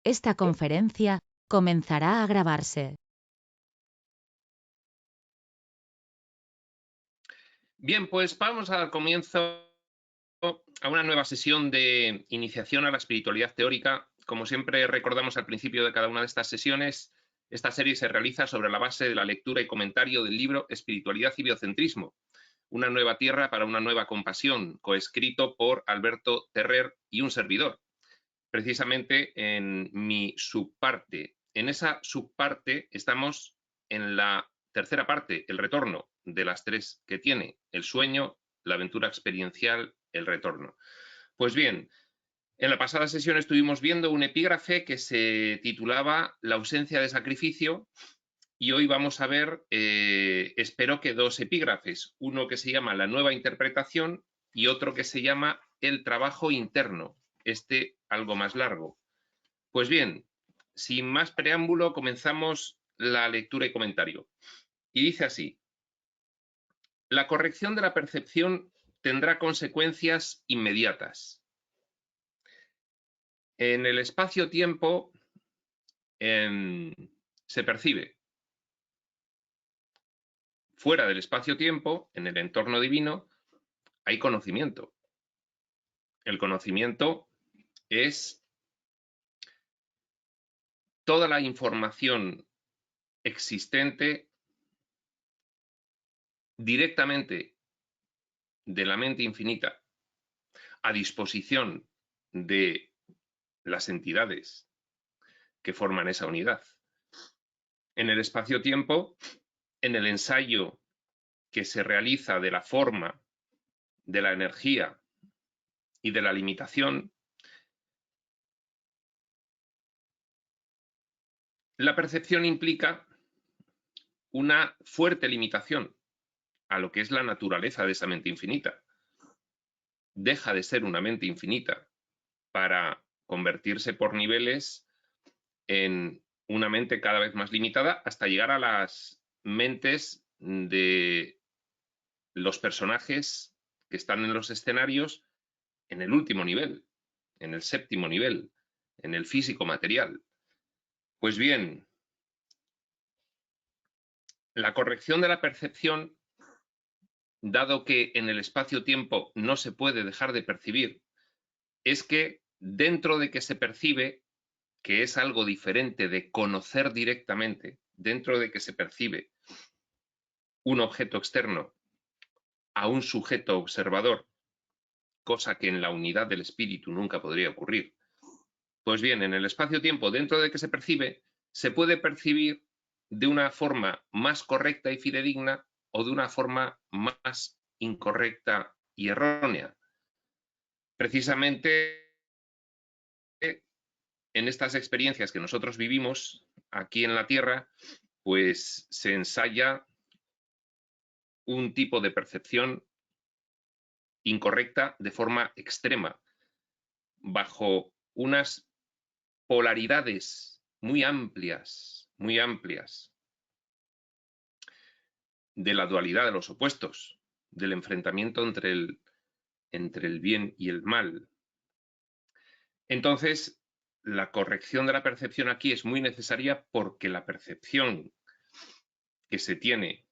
Esta conferencia comenzará a grabarse. Bien, pues vamos a dar comienzo a una nueva sesión de iniciación a la espiritualidad teórica. Como siempre recordamos al principio de cada una de estas sesiones, esta serie se realiza sobre la base de la lectura y comentario del libro Espiritualidad y Biocentrismo, una nueva tierra para una nueva compasión, coescrito por Alberto Terrer y un servidor. Precisamente en mi subparte. En esa subparte estamos en la tercera parte, el retorno, de las tres que tiene: el sueño, la aventura experiencial, el retorno. Pues bien, en la pasada sesión estuvimos viendo un epígrafe que se titulaba La ausencia de sacrificio, y hoy vamos a ver, espero que dos epígrafes, uno que se llama La nueva interpretación y otro que se llama El trabajo interno, este algo más largo. Pues bien, sin más preámbulo, comenzamos la lectura y comentario. Y dice así: la corrección de la percepción tendrá consecuencias inmediatas. En el espacio-tiempo se percibe. Fuera del espacio-tiempo, en el entorno divino, hay conocimiento. El conocimiento es toda la información existente directamente de la mente infinita a disposición de las entidades que forman esa unidad. En el espacio-tiempo, en el ensayo que se realiza de la forma, de la energía y de la limitación, la percepción implica una fuerte limitación a lo que es la naturaleza de esa mente infinita. Deja de ser una mente infinita para convertirse por niveles en una mente cada vez más limitada, hasta llegar a las mentes de los personajes que están en los escenarios en el último nivel, en el séptimo nivel, en el físico material. Pues bien, la corrección de la percepción, dado que en el espacio-tiempo no se puede dejar de percibir, es que dentro de que se percibe, que es algo diferente de conocer directamente, dentro de que se percibe un objeto externo a un sujeto observador, cosa que en la unidad del espíritu nunca podría ocurrir. Pues bien, en el espacio-tiempo, dentro de que se percibe, se puede percibir de una forma más correcta y fidedigna o de una forma más incorrecta y errónea. Precisamente en estas experiencias que nosotros vivimos aquí en la Tierra, pues se ensaya un tipo de percepción incorrecta de forma extrema, bajo unas polaridades muy amplias de la dualidad de los opuestos, del enfrentamiento entre el bien y el mal. Entonces, la corrección de la percepción aquí es muy necesaria, porque la percepción que se tiene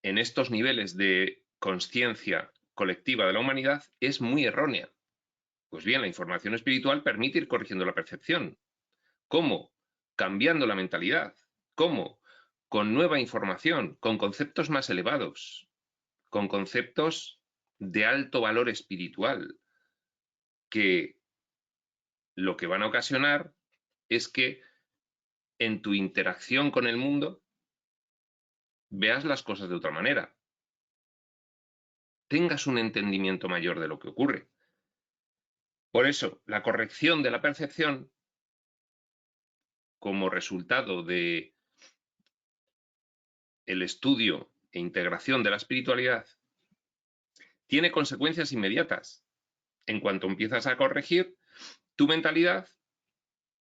en estos niveles de conciencia colectiva de la humanidad es muy errónea. Pues bien, la información espiritual permite ir corrigiendo la percepción. ¿Cómo? Cambiando la mentalidad. ¿Cómo? Con nueva información, con conceptos más elevados, con conceptos de alto valor espiritual, que lo que van a ocasionar es que en tu interacción con el mundo veas las cosas de otra manera, tengas un entendimiento mayor de lo que ocurre. Por eso, la corrección de la percepción, como resultado de el estudio e integración de la espiritualidad, tiene consecuencias inmediatas. En cuanto empiezas a corregir tu mentalidad,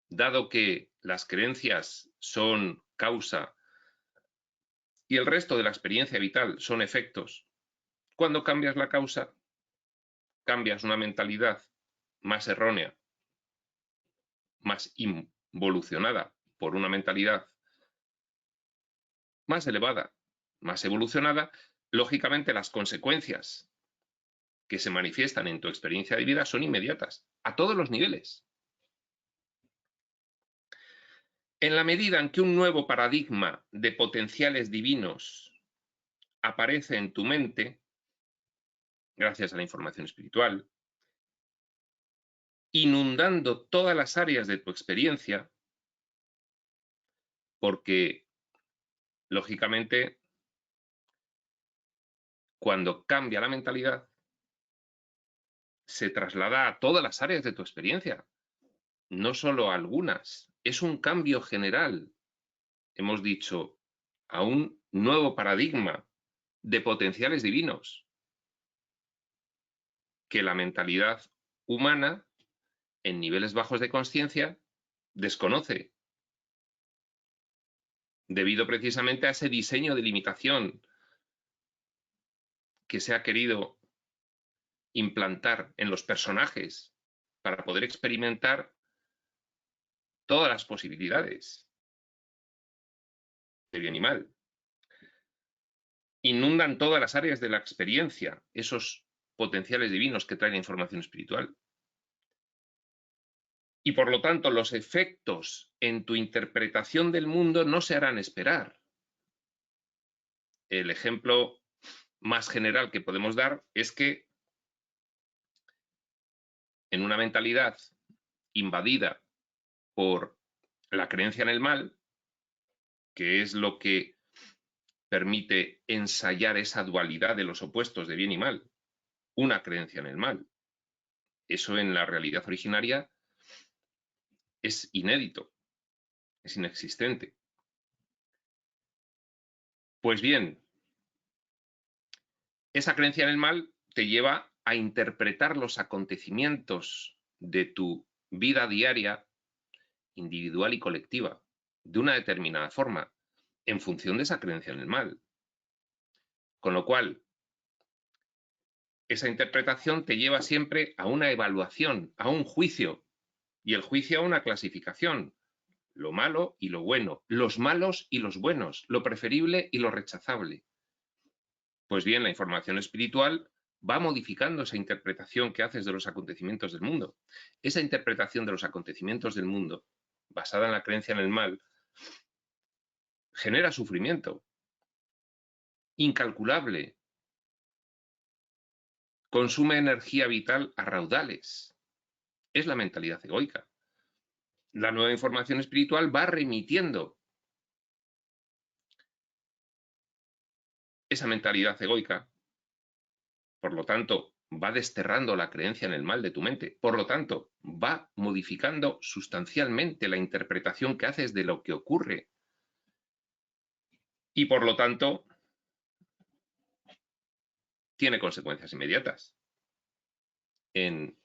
dado que las creencias son causa y el resto de la experiencia vital son efectos, cuando cambias la causa, cambias una mentalidad más errónea más involucionada por una mentalidad más elevada, más evolucionada, lógicamente las consecuencias que se manifiestan en tu experiencia de vida son inmediatas, a todos los niveles. En la medida en que un nuevo paradigma de potenciales divinos aparece en tu mente, gracias a la información espiritual, inundando todas las áreas de tu experiencia, porque, lógicamente, cuando cambia la mentalidad, se traslada a todas las áreas de tu experiencia, no solo a algunas. Es un cambio general, hemos dicho, a un nuevo paradigma de potenciales divinos que la mentalidad humana, en niveles bajos de conciencia, desconoce, debido precisamente a ese diseño de limitación que se ha querido implantar en los personajes para poder experimentar todas las posibilidades de bien y mal. Inundan todas las áreas de la experiencia esos potenciales divinos que trae la información espiritual. Y por lo tanto, los efectos en tu interpretación del mundo no se harán esperar. El ejemplo más general que podemos dar es que en una mentalidad invadida por la creencia en el mal, que es lo que permite ensayar esa dualidad de los opuestos de bien y mal, una creencia en el mal. Eso en la realidad originaria es inédito, es inexistente. Pues bien, esa creencia en el mal te lleva a interpretar los acontecimientos de tu vida diaria, individual y colectiva, de una determinada forma, en función de esa creencia en el mal. Con lo cual, esa interpretación te lleva siempre a una evaluación, a un juicio, y el juicio a una clasificación, lo malo y lo bueno, los malos y los buenos, lo preferible y lo rechazable. Pues bien, la información espiritual va modificando esa interpretación que haces de los acontecimientos del mundo. Esa interpretación de los acontecimientos del mundo, basada en la creencia en el mal, genera sufrimiento incalculable, consume energía vital a raudales. Es la mentalidad egoica. La nueva información espiritual va remitiendo esa mentalidad egoica. Por lo tanto, va desterrando la creencia en el mal de tu mente. Por lo tanto, va modificando sustancialmente la interpretación que haces de lo que ocurre. Y por lo tanto, tiene consecuencias inmediatas en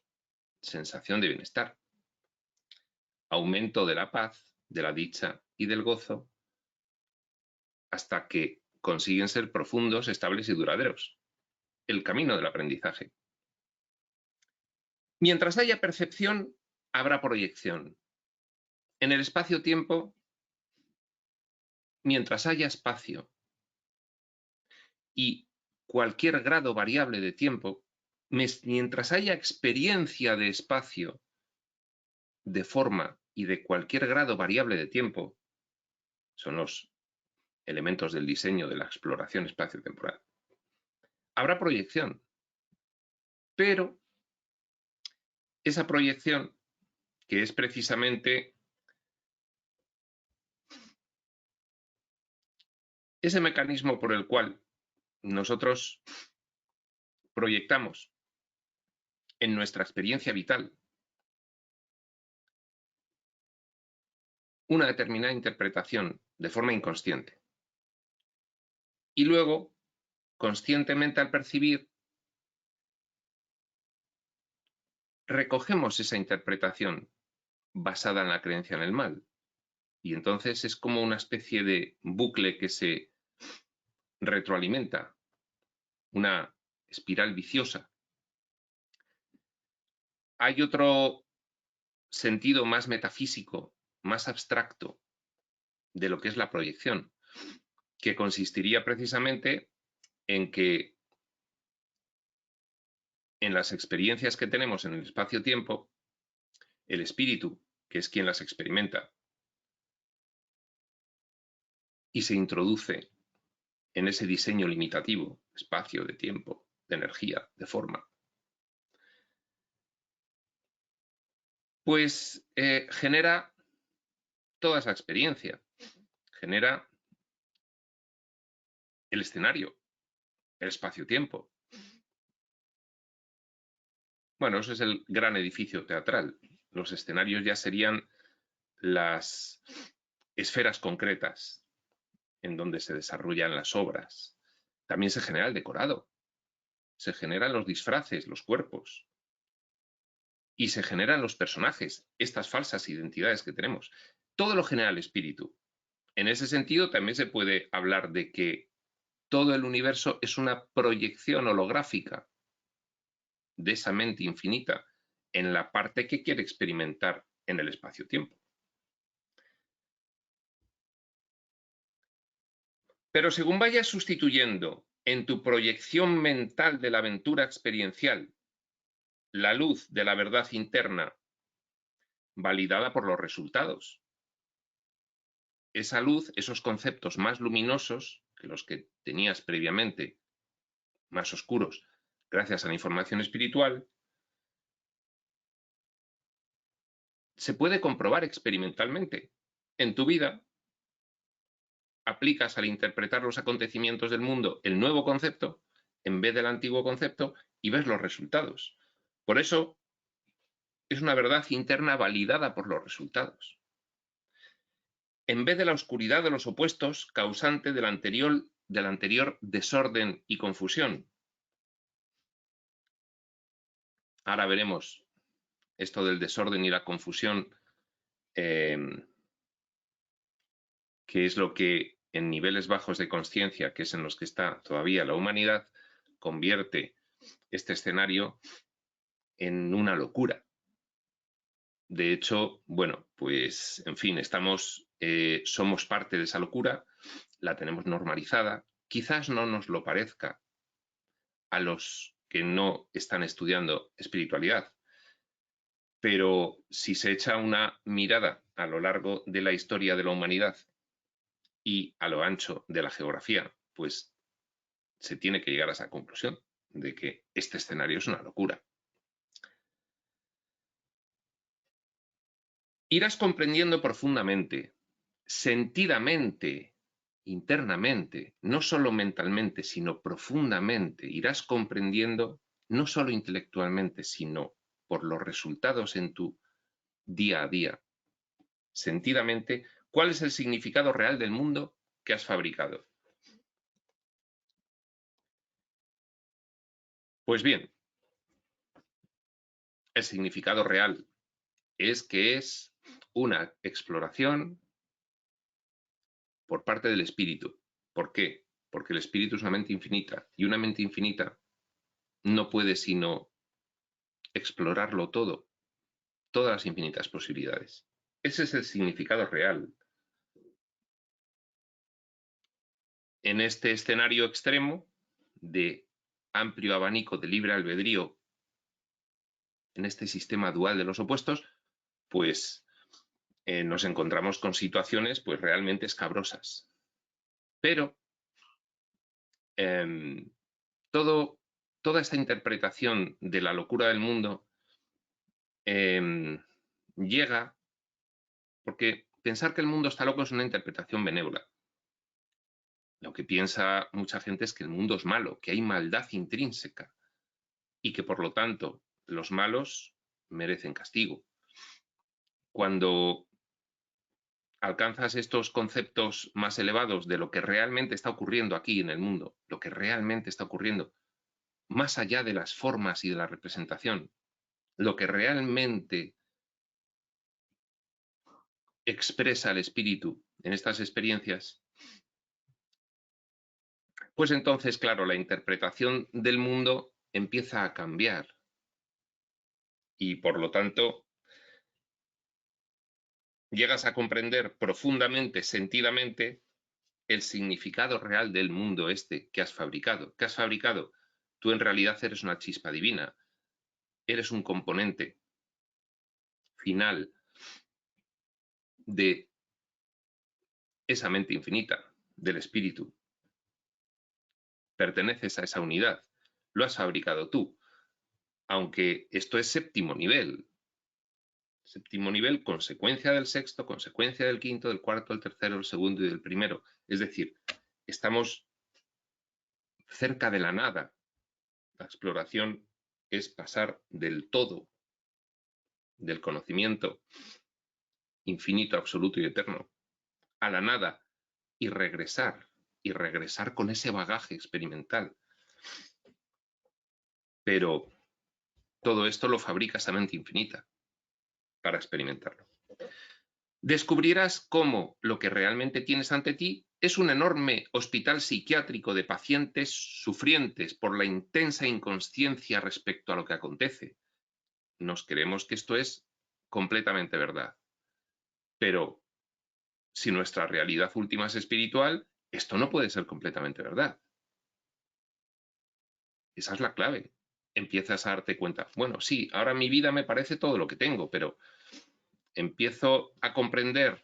sensación de bienestar, aumento de la paz, de la dicha y del gozo, hasta que consiguen ser profundos, estables y duraderos. El camino del aprendizaje. Mientras haya percepción, habrá proyección. En el espacio-tiempo, mientras haya espacio y cualquier grado variable de tiempo, mientras haya experiencia de espacio, de forma y de cualquier grado variable de tiempo, son los elementos del diseño de la exploración espacio-temporal, habrá proyección. Pero esa proyección, que es precisamente ese mecanismo por el cual nosotros proyectamos en nuestra experiencia vital una determinada interpretación de forma inconsciente. Y luego, conscientemente al percibir, recogemos esa interpretación basada en la creencia en el mal. Y entonces es como una especie de bucle que se retroalimenta, una espiral viciosa. Hay otro sentido más metafísico, más abstracto de lo que es la proyección, que consistiría precisamente en que en las experiencias que tenemos en el espacio-tiempo, el espíritu, que es quien las experimenta, y se introduce en ese diseño limitativo, espacio, de tiempo, de energía, de forma, pues genera toda esa experiencia, genera el escenario, el espacio-tiempo. Bueno, eso es el gran edificio teatral. Los escenarios ya serían las esferas concretas en donde se desarrollan las obras. También se genera el decorado, se generan los disfraces, los cuerpos, y se generan los personajes, estas falsas identidades que tenemos. Todo lo genera el espíritu. En ese sentido, también se puede hablar de que todo el universo es una proyección holográfica de esa mente infinita en la parte que quiere experimentar en el espacio-tiempo. Pero según vayas sustituyendo en tu proyección mental de la aventura experiencial la luz de la verdad interna validada por los resultados, esa luz, esos conceptos más luminosos que los que tenías previamente, más oscuros, gracias a la información espiritual, se puede comprobar experimentalmente. En tu vida aplicas al interpretar los acontecimientos del mundo el nuevo concepto en vez del antiguo concepto y ves los resultados. Por eso es una verdad interna validada por los resultados. En vez de la oscuridad de los opuestos causante del anterior desorden y confusión. Ahora veremos esto del desorden y la confusión, que es lo que en niveles bajos de conciencia, que es en los que está todavía la humanidad, convierte este escenario en una locura. De hecho, bueno, pues en fin, somos parte de esa locura, la tenemos normalizada, quizás no nos lo parezca a los que no están estudiando espiritualidad, pero si se echa una mirada a lo largo de la historia de la humanidad y a lo ancho de la geografía, pues se tiene que llegar a esa conclusión de que este escenario es una locura. Irás comprendiendo profundamente, sentidamente, internamente, no solo mentalmente, sino profundamente, irás comprendiendo, no solo intelectualmente, sino por los resultados en tu día a día, sentidamente, cuál es el significado real del mundo que has fabricado. Pues bien, el significado real es que es una exploración por parte del espíritu. ¿Por qué? Porque el espíritu es una mente infinita y una mente infinita no puede sino explorarlo todo, todas las infinitas posibilidades. Ese es el significado real. En este escenario extremo de amplio abanico de libre albedrío, en este sistema dual de los opuestos, pues nos encontramos con situaciones pues realmente escabrosas. Pero toda esta interpretación de la locura del mundo llega porque pensar que el mundo está loco es una interpretación benévola. Lo que piensa mucha gente es que el mundo es malo, que hay maldad intrínseca y que por lo tanto los malos merecen castigo. Cuando alcanzas estos conceptos más elevados de lo que realmente está ocurriendo aquí en el mundo, lo que realmente está ocurriendo, más allá de las formas y de la representación, lo que realmente expresa el espíritu en estas experiencias, pues entonces, claro, la interpretación del mundo empieza a cambiar y por lo tanto llegas a comprender profundamente, sentidamente, el significado real del mundo este que has fabricado. ¿Qué has fabricado? Tú en realidad eres una chispa divina, eres un componente final de esa mente infinita, del espíritu. Perteneces a esa unidad, lo has fabricado tú, aunque esto es séptimo nivel. Séptimo nivel, consecuencia del sexto, consecuencia del quinto, del cuarto, del tercero, del segundo y del primero. Es decir, estamos cerca de la nada. La exploración es pasar del todo, del conocimiento infinito, absoluto y eterno, a la nada y regresar con ese bagaje experimental. Pero todo esto lo fabrica esa mente infinita para experimentarlo. Descubrirás cómo lo que realmente tienes ante ti es un enorme hospital psiquiátrico de pacientes sufrientes por la intensa inconsciencia respecto a lo que acontece. Nos creemos que esto es completamente verdad. Pero si nuestra realidad última es espiritual, esto no puede ser completamente verdad. Esa es la clave. Empiezas a darte cuenta, bueno, sí, ahora mi vida me parece todo lo que tengo, pero empiezo a comprender,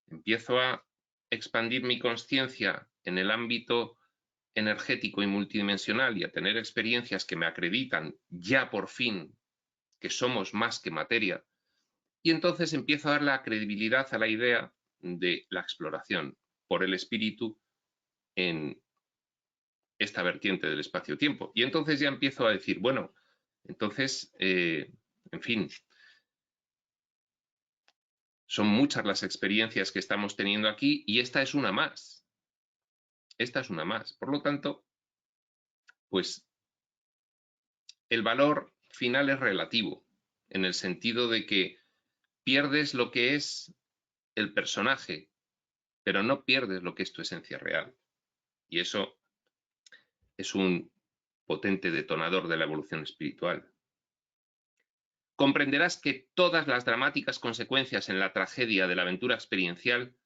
empiezo a expandir mi conciencia en el ámbito energético y multidimensional y a tener experiencias que me acreditan ya por fin que somos más que materia. Y entonces empiezo a dar la credibilidad a la idea de la exploración por el espíritu en esta vertiente del espacio-tiempo. Y entonces ya empiezo a decir, bueno, entonces, en fin, son muchas las experiencias que estamos teniendo aquí y esta es una más. Esta es una más. Por lo tanto, pues el valor final es relativo, en el sentido de que pierdes lo que es el personaje, pero no pierdes lo que es tu esencia real. Y eso es un potente detonador de la evolución espiritual. Comprenderás que todas las dramáticas consecuencias en la tragedia de la aventura experiencial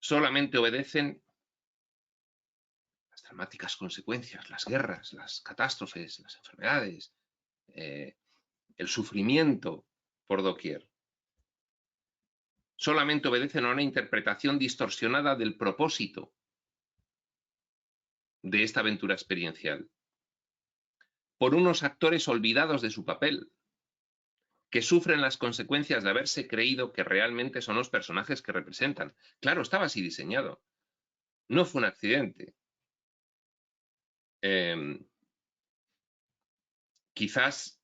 solamente obedecen las dramáticas consecuencias, las guerras, las catástrofes, las enfermedades, el sufrimiento por doquier. Solamente obedecen a una interpretación distorsionada del propósito de esta aventura experiencial, por unos actores olvidados de su papel, que sufren las consecuencias de haberse creído que realmente son los personajes que representan. Claro, estaba así diseñado. No fue un accidente. Quizás,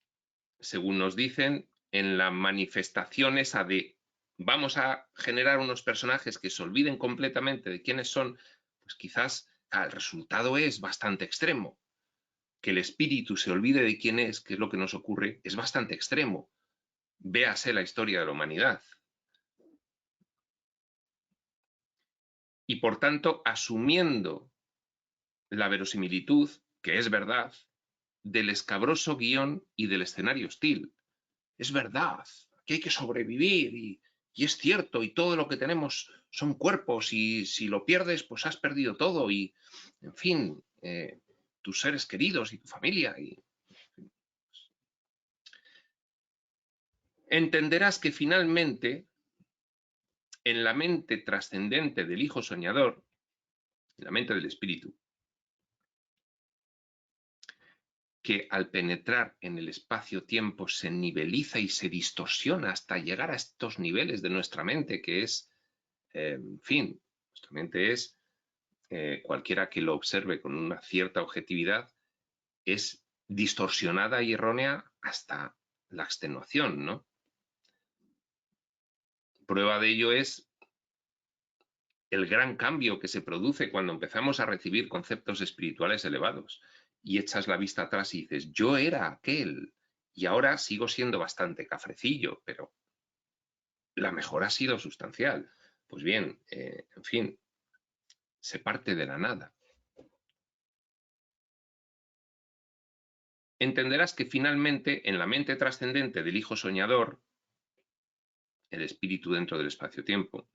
según nos dicen, en la manifestación esa de vamos a generar unos personajes que se olviden completamente de quiénes son, pues quizás el resultado es bastante extremo. Que el espíritu se olvide de quién es, que es lo que nos ocurre, es bastante extremo. Véase la historia de la humanidad. Y por tanto, asumiendo la verosimilitud, que es verdad, del escabroso guión y del escenario hostil. Es verdad, que hay que sobrevivir y es cierto, y todo lo que tenemos son cuerpos y si lo pierdes, pues has perdido todo y, en fin, tus seres queridos y tu familia. Entenderás que finalmente, en la mente trascendente del hijo soñador, en la mente del espíritu, que al penetrar en el espacio-tiempo se niveliza y se distorsiona hasta llegar a estos niveles de nuestra mente, que es, en fin, nuestra mente es, cualquiera que lo observe con una cierta objetividad, es distorsionada y errónea hasta la extenuación, ¿no? Prueba de ello es el gran cambio que se produce cuando empezamos a recibir conceptos espirituales elevados y echas la vista atrás y dices, yo era aquel y ahora sigo siendo bastante cafrecillo, pero la mejora ha sido sustancial. Pues bien, en fin, se parte de la nada. Entenderás que finalmente en la mente trascendente del hijo soñador, el espíritu dentro del espacio-tiempo,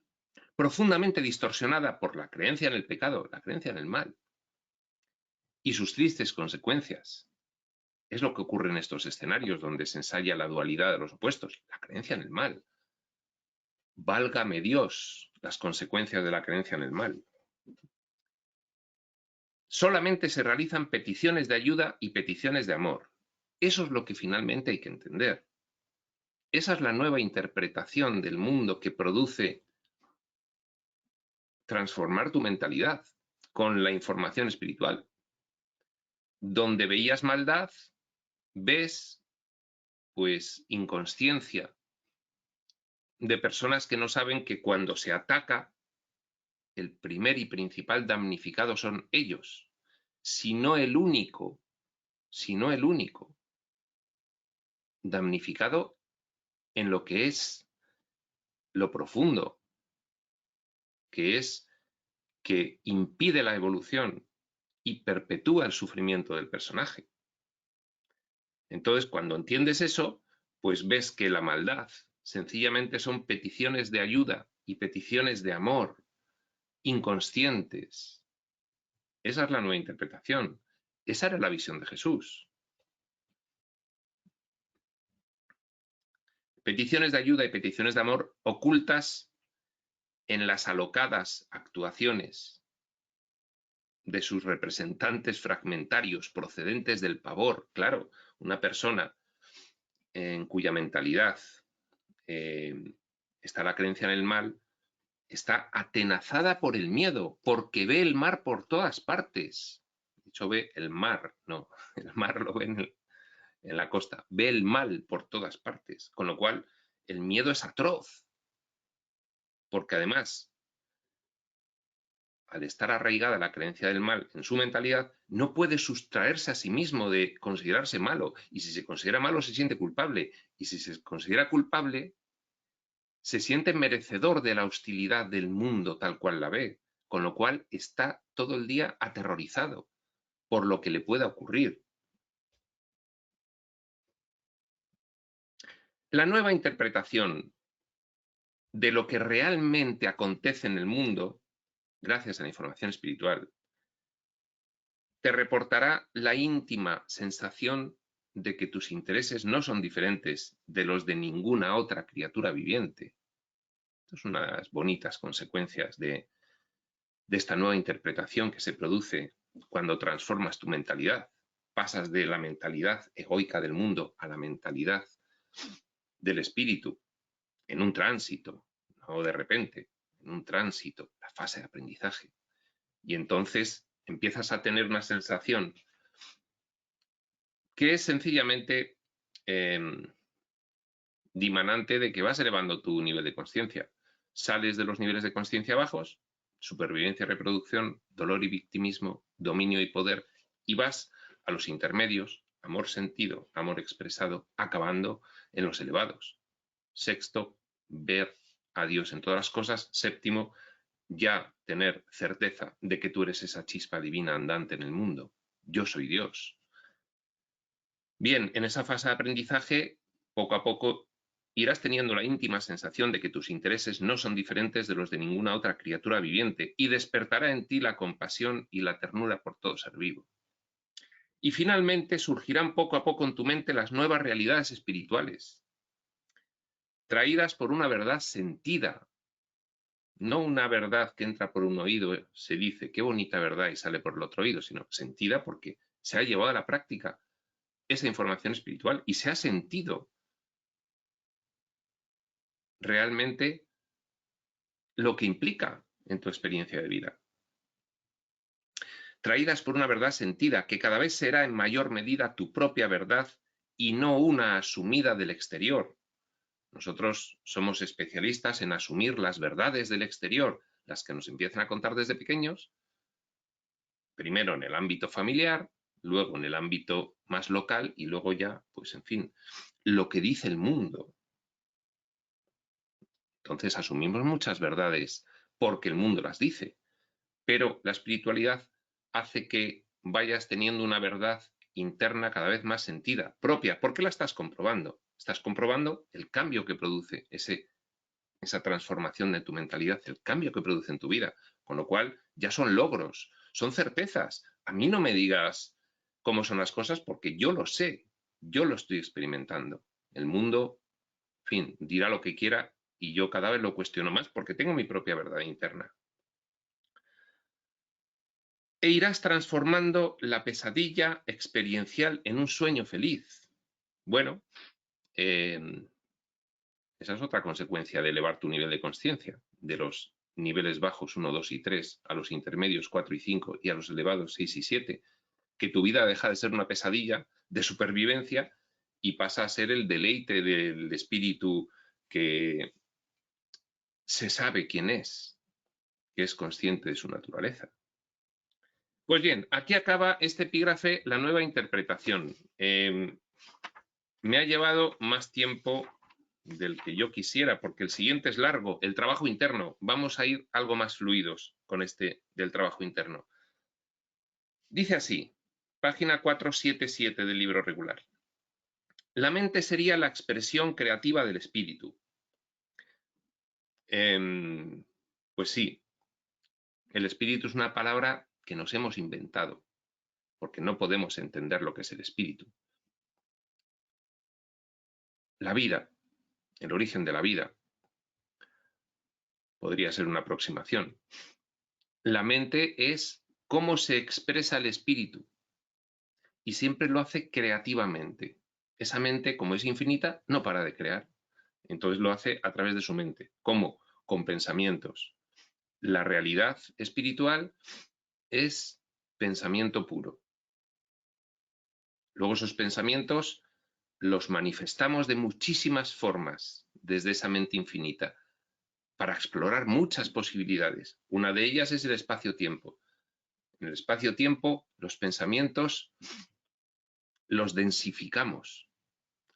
profundamente distorsionada por la creencia en el pecado, la creencia en el mal y sus tristes consecuencias. Es lo que ocurre en estos escenarios donde se ensaya la dualidad de los opuestos, la creencia en el mal. Válgame Dios las consecuencias de la creencia en el mal. Solamente se realizan peticiones de ayuda y peticiones de amor. Eso es lo que finalmente hay que entender. Esa es la nueva interpretación del mundo que produce transformar tu mentalidad con la información espiritual. Donde veías maldad, ves pues inconsciencia de personas que no saben que cuando se ataca, el primer y principal damnificado son ellos, si no el único damnificado en lo que es lo profundo, que es que impide la evolución y perpetúa el sufrimiento del personaje. Entonces, cuando entiendes eso, pues ves que la maldad sencillamente son peticiones de ayuda y peticiones de amor inconscientes. Esa es la nueva interpretación. Esa era la visión de Jesús. Peticiones de ayuda y peticiones de amor ocultas en las alocadas actuaciones de sus representantes fragmentarios procedentes del pavor. Claro, una persona en cuya mentalidad está la creencia en el mal, está atenazada por el miedo, porque ve el mar por todas partes. De hecho, ve el mar, no, el mar lo ve en la costa, ve el mal por todas partes, con lo cual el miedo es atroz, porque además, al estar arraigada la creencia del mal en su mentalidad, no puede sustraerse a sí mismo de considerarse malo, y si se considera malo se siente culpable, y si se considera culpable, se siente merecedor de la hostilidad del mundo tal cual la ve, con lo cual está todo el día aterrorizado por lo que le pueda ocurrir. La nueva interpretación de lo que realmente acontece en el mundo, gracias a la información espiritual, te reportará la íntima sensación de que tus intereses no son diferentes de los de ninguna otra criatura viviente. Estas son unas bonitas consecuencias de esta nueva interpretación que se produce cuando transformas tu mentalidad. Pasas de la mentalidad egoica del mundo a la mentalidad del espíritu en un tránsito, no de repente, en un tránsito, la fase de aprendizaje. Y entonces empiezas a tener una sensación que es sencillamente dimanante de que vas elevando tu nivel de conciencia. Sales de los niveles de conciencia bajos, supervivencia y reproducción, dolor y victimismo, dominio y poder, y vas a los intermedios, amor sentido, amor expresado, acabando en los elevados. Sexto, ver a Dios en todas las cosas. Séptimo, ya tener certeza de que tú eres esa chispa divina andante en el mundo. Yo soy Dios. Bien, en esa fase de aprendizaje, poco a poco irás teniendo la íntima sensación de que tus intereses no son diferentes de los de ninguna otra criatura viviente y despertará en ti la compasión y la ternura por todo ser vivo. Y finalmente surgirán poco a poco en tu mente las nuevas realidades espirituales, traídas por una verdad sentida, no una verdad que entra por un oído, se dice qué bonita verdad y sale por el otro oído, sino sentida porque se ha llevado a la práctica esa información espiritual y se ha sentido realmente lo que implica en tu experiencia de vida. Traídas por una verdad sentida que cada vez será en mayor medida tu propia verdad y no una asumida del exterior. Nosotros somos especialistas en asumir las verdades del exterior, las que nos empiezan a contar desde pequeños, primero en el ámbito familiar, luego en el ámbito más local y luego ya, pues en fin, lo que dice el mundo. Entonces asumimos muchas verdades porque el mundo las dice, pero la espiritualidad hace que vayas teniendo una verdad interna cada vez más sentida, propia. ¿Por qué la estás comprobando? Estás comprobando el cambio que produce ese esa transformación de tu mentalidad, el cambio que produce en tu vida, con lo cual ya son logros, son certezas. A mí no me digas cómo son las cosas porque yo lo sé, yo lo estoy experimentando. El mundo, en fin, dirá lo que quiera y yo cada vez lo cuestiono más porque tengo mi propia verdad interna. E irás transformando la pesadilla experiencial en un sueño feliz. Bueno, esa es otra consecuencia de elevar tu nivel de conciencia, de los niveles bajos 1, 2 y 3 a los intermedios 4 y 5 y a los elevados 6 y 7, que tu vida deja de ser una pesadilla de supervivencia y pasa a ser el deleite del espíritu que se sabe quién es, que es consciente de su naturaleza. Pues bien, aquí acaba este epígrafe, la nueva interpretación. Me ha llevado más tiempo del que yo quisiera, porque el siguiente es largo, el trabajo interno. Vamos a ir algo más fluidos con este del trabajo interno. Dice así, página 477 del libro regular. La mente sería la expresión creativa del espíritu. Pues sí, el espíritu es una palabra que nos hemos inventado, porque no podemos entender lo que es el espíritu. La vida, el origen de la vida, podría ser una aproximación. La mente es cómo se expresa el espíritu y siempre lo hace creativamente. Esa mente, como es infinita, no para de crear. Entonces lo hace a través de su mente. ¿Cómo? Con pensamientos. La realidad espiritual es pensamiento puro. Luego esos pensamientos los manifestamos de muchísimas formas desde esa mente infinita para explorar muchas posibilidades. Una de ellas es el espacio-tiempo. En el espacio-tiempo, los pensamientos los densificamos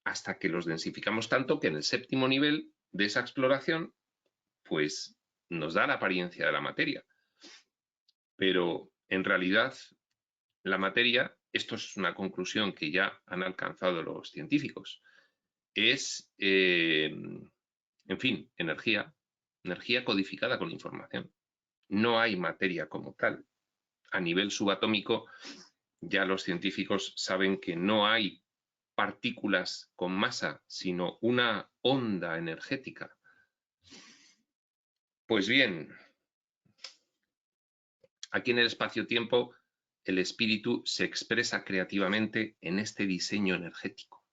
hasta que los densificamos tanto que en el séptimo nivel de esa exploración, pues nos da la apariencia de la materia. Pero en realidad, la materia, esto es una conclusión que ya han alcanzado los científicos, es, en fin, energía codificada con información. No hay materia como tal. A nivel subatómico, ya los científicos saben que no hay partículas con masa, sino una onda energética. Pues bien, aquí en el espacio-tiempo, el espíritu se expresa creativamente en este diseño energético.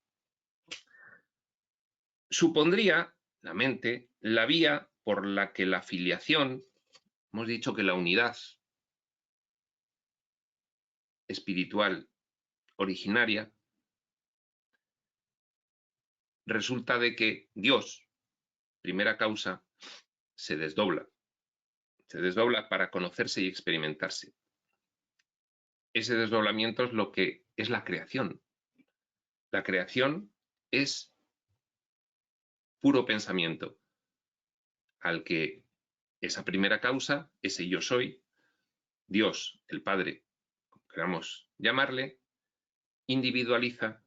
Supondría, la mente, la vía por la que la filiación, hemos dicho que la unidad espiritual originaria, resulta de que Dios, primera causa, se desdobla para conocerse y experimentarse. Ese desdoblamiento es lo que es la creación. La creación es puro pensamiento, al que esa primera causa, ese yo soy, Dios, el Padre, como queramos llamarle, individualiza,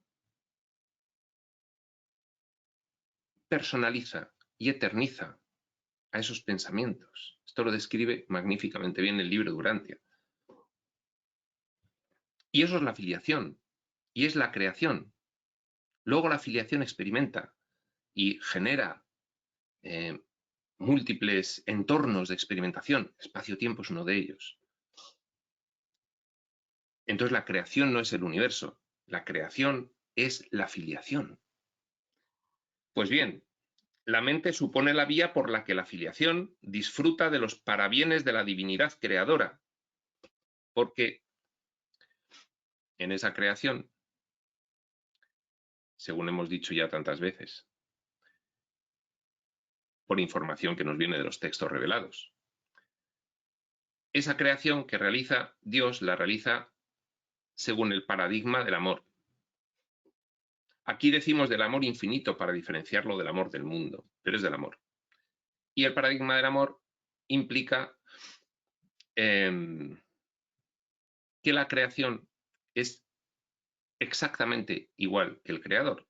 personaliza y eterniza a esos pensamientos. Esto lo describe magníficamente bien el libro Durantia. Y eso es la filiación, y es la creación. Luego la filiación experimenta y genera múltiples entornos de experimentación. Espacio-tiempo es uno de ellos. Entonces la creación no es el universo, la creación es la filiación. Pues bien, la mente supone la vía por la que la filiación disfruta de los parabienes de la divinidad creadora, porque en esa creación, según hemos dicho ya tantas veces, por información que nos viene de los textos revelados, esa creación que realiza Dios la realiza según el paradigma del amor. Aquí decimos del amor infinito para diferenciarlo del amor del mundo, pero es del amor. Y el paradigma del amor implica que la creación es exactamente igual que el creador.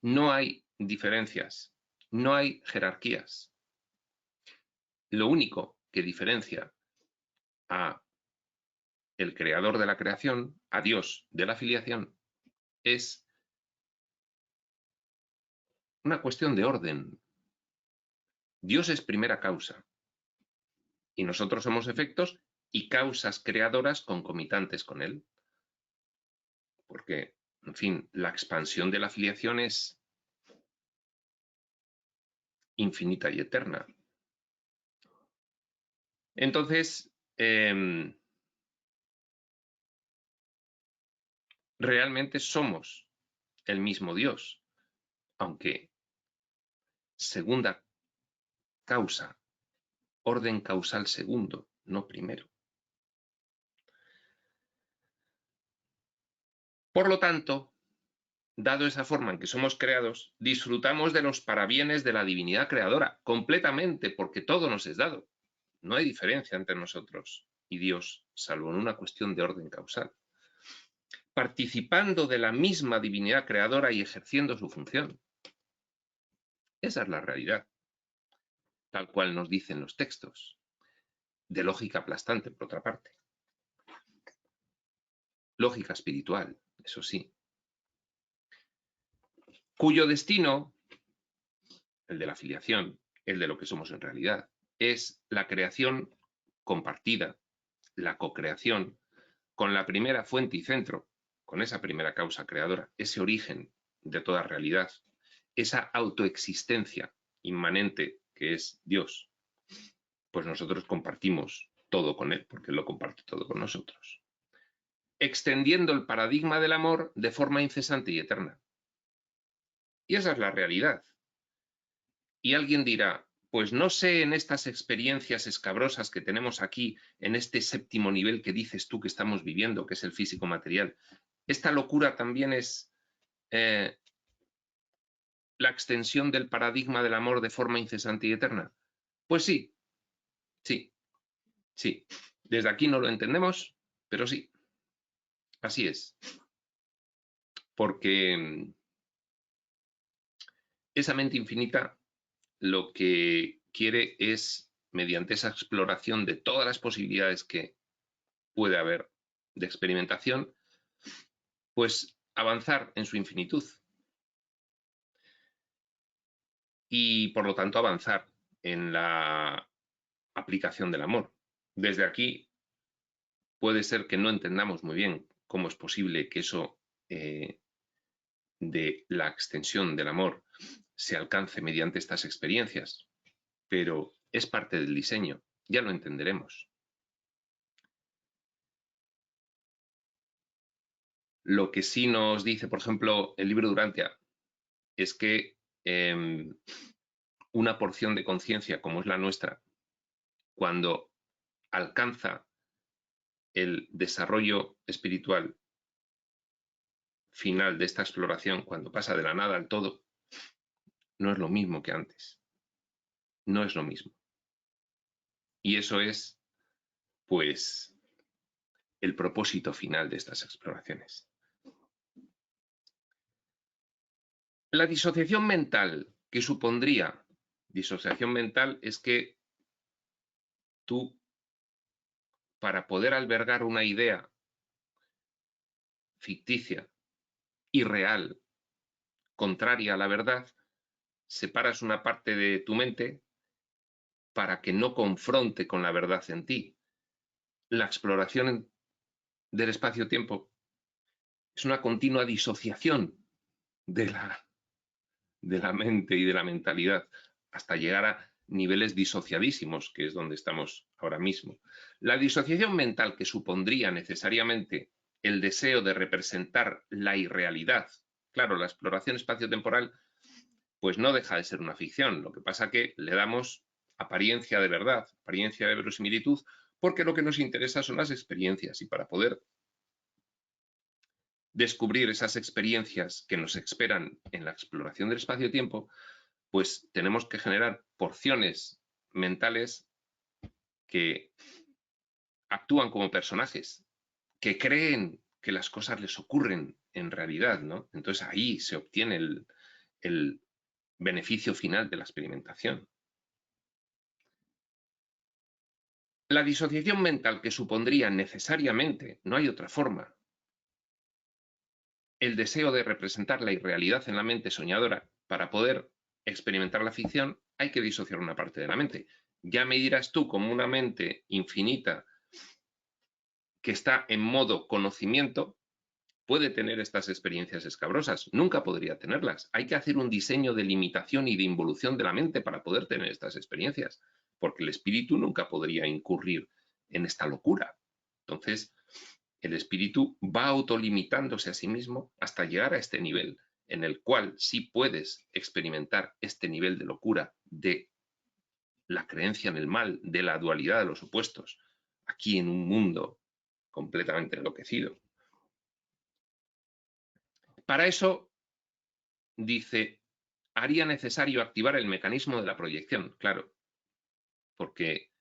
No hay diferencias No hay jerarquías. Lo único que diferencia a el creador de la creación, a Dios de la filiación, es una cuestión de orden. Dios es primera causa y nosotros somos efectos y causas creadoras concomitantes con él. Porque, en fin, la expansión de la filiación es infinita y eterna. Entonces, realmente somos el mismo Dios, aunque segunda causa, orden causal segundo, no primero. Por lo tanto, dado esa forma en que somos creados, disfrutamos de los parabienes de la divinidad creadora, completamente, porque todo nos es dado. No hay diferencia entre nosotros y Dios, salvo en una cuestión de orden causal, participando de la misma divinidad creadora y ejerciendo su función. Esa es la realidad, tal cual nos dicen los textos, de lógica aplastante, por otra parte. Lógica espiritual, eso sí, cuyo destino, el de la filiación, el de lo que somos en realidad, es la creación compartida, la cocreación, con la primera fuente y centro, con esa primera causa creadora, ese origen de toda realidad, esa autoexistencia inmanente que es Dios, pues nosotros compartimos todo con Él, porque Él lo comparte todo con nosotros. Extendiendo el paradigma del amor de forma incesante y eterna. Y esa es la realidad. Y alguien dirá, pues no sé en estas experiencias escabrosas que tenemos aquí, en este séptimo nivel que dices tú que estamos viviendo, que es el físico material, esta locura también es la extensión del paradigma del amor de forma incesante y eterna. Pues sí, sí, sí. Desde aquí no lo entendemos, pero sí, así es. Porque esa mente infinita lo que quiere es, mediante esa exploración de todas las posibilidades que puede haber de experimentación, pues avanzar en su infinitud. Y por lo tanto avanzar en la aplicación del amor. Desde aquí puede ser que no entendamos muy bien cómo es posible que eso de la extensión del amor se alcance mediante estas experiencias, pero es parte del diseño, ya lo entenderemos. Lo que sí nos dice, por ejemplo, el libro de Urantia, es que una porción de conciencia como es la nuestra, cuando alcanza el desarrollo espiritual final de esta exploración, cuando pasa de la nada al todo, no es lo mismo que antes. No es lo mismo. Y eso es, pues, el propósito final de estas exploraciones. La disociación mental que supondría, disociación mental es que tú, para poder albergar una idea ficticia, irreal, contraria a la verdad, separas una parte de tu mente para que no confronte con la verdad en ti. La exploración del espacio-tiempo es una continua disociación de la mente y de la mentalidad hasta llegar a niveles disociadísimos, que es donde estamos ahora mismo. La disociación mental que supondría necesariamente el deseo de representar la irrealidad. Claro, la exploración espaciotemporal pues no deja de ser una ficción. Lo que pasa que le damos apariencia de verdad, apariencia de verosimilitud, porque lo que nos interesa son las experiencias y para poder descubrir esas experiencias que nos esperan en la exploración del espacio-tiempo, pues tenemos que generar porciones mentales que actúan como personajes, que creen que las cosas les ocurren en realidad, ¿no? Entonces ahí se obtiene beneficio final de la experimentación. La disociación mental que supondría necesariamente, no hay otra forma, el deseo de representar la irrealidad en la mente soñadora para poder experimentar la ficción, hay que disociar una parte de la mente. Ya me dirás tú, como una mente infinita que está en modo conocimiento, puede tener estas experiencias escabrosas. Nunca podría tenerlas. Hay que hacer un diseño de limitación y de involución de la mente para poder tener estas experiencias, porque el espíritu nunca podría incurrir en esta locura. Entonces, el espíritu va autolimitándose a sí mismo hasta llegar a este nivel, en el cual sí puedes experimentar este nivel de locura, de la creencia en el mal, de la dualidad de los opuestos, aquí en un mundo completamente enloquecido. Para eso, dice, haría necesario activar el mecanismo de la proyección, claro, porque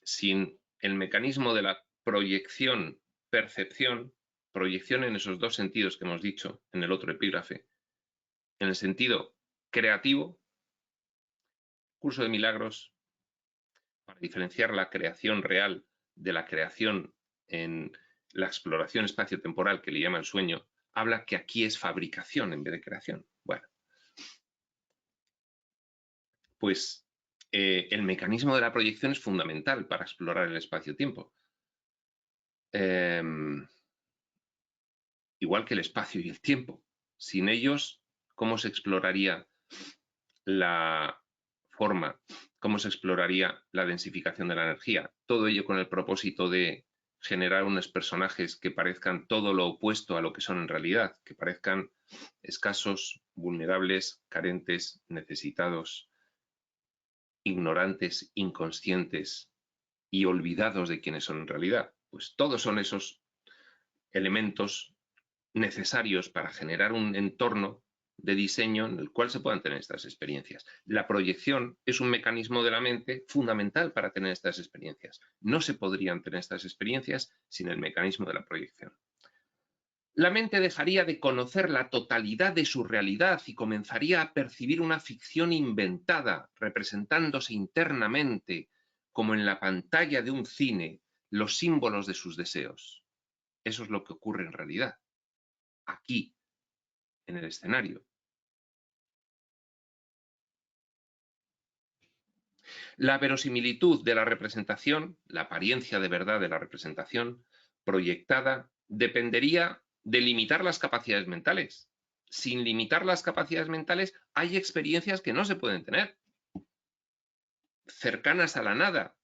sin el mecanismo de la proyección, percepción, proyección en esos dos sentidos que hemos dicho en el otro epígrafe, en el sentido creativo, curso de milagros, para diferenciar la creación real de la creación en la exploración espacio-temporal que le llama el sueño, habla que aquí es fabricación en vez de creación. Bueno, pues el mecanismo de la proyección es fundamental para explorar el espacio-tiempo. Igual que el espacio y el tiempo. Sin ellos, ¿cómo se exploraría la forma? ¿Cómo se exploraría la densificación de la energía? Todo ello con el propósito de generar unos personajes que parezcan todo lo opuesto a lo que son en realidad, que parezcan escasos, vulnerables, carentes, necesitados, ignorantes, inconscientes y olvidados de quienes son en realidad. Pues todos son esos elementos necesarios para generar un entorno de diseño en el cual se puedan tener estas experiencias. La proyección es un mecanismo de la mente fundamental para tener estas experiencias. No se podrían tener estas experiencias sin el mecanismo de la proyección. La mente dejaría de conocer la totalidad de su realidad y comenzaría a percibir una ficción inventada, representándose internamente, como en la pantalla de un cine, los símbolos de sus deseos. Eso es lo que ocurre en realidad, aquí, en el escenario. La verosimilitud de la representación, la apariencia de verdad de la representación proyectada, dependería de limitar las capacidades mentales. Sin limitar las capacidades mentales, hay experiencias que no se pueden tener, cercanas a la nada,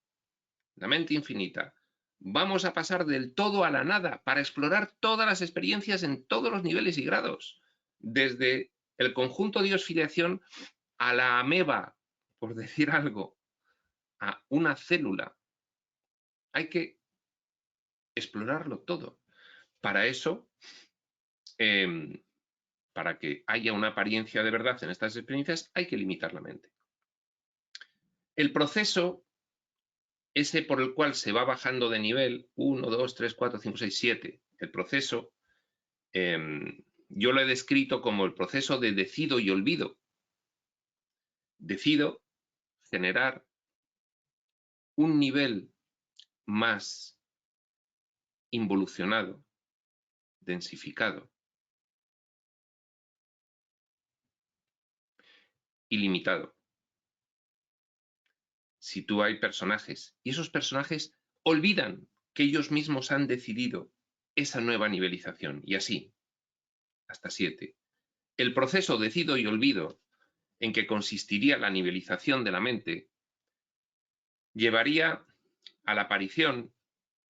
la mente infinita. Vamos a pasar del todo a la nada para explorar todas las experiencias en todos los niveles y grados, desde el conjunto Dios-filiación a la ameba, por decir algo, a una célula. Hay que explorarlo todo. Para eso, para que haya una apariencia de verdad en estas experiencias, hay que limitar la mente. El proceso, ese por el cual se va bajando de nivel, 1, 2, 3, 4, 5, 6, 7, el proceso, yo lo he descrito como el proceso de decido y olvido. Decido generar un nivel más involucionado, densificado, ilimitado. Si tú hay personajes y esos personajes olvidan que ellos mismos han decidido esa nueva nivelización y así, hasta 7. El proceso decido y olvido en que consistiría la nivelización de la mente llevaría a la aparición,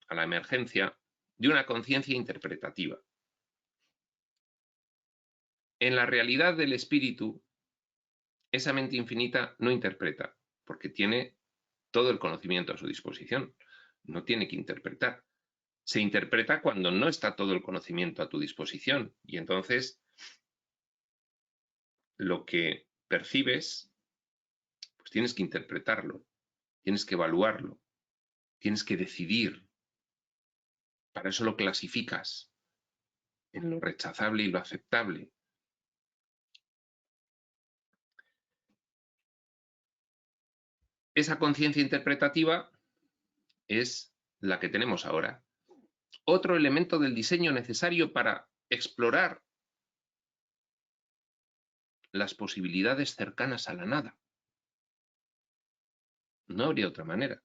a la emergencia de una conciencia interpretativa. En la realidad del espíritu, esa mente infinita no interpreta, porque tiene todo el conocimiento a su disposición. No tiene que interpretar. Se interpreta cuando no está todo el conocimiento a tu disposición. Y entonces, lo que percibes, pues tienes que interpretarlo, tienes que evaluarlo, tienes que decidir. Para eso lo clasificas en lo rechazable y lo aceptable. Esa conciencia interpretativa es la que tenemos ahora. Otro elemento del diseño necesario para explorar las posibilidades cercanas a la nada. No habría otra manera.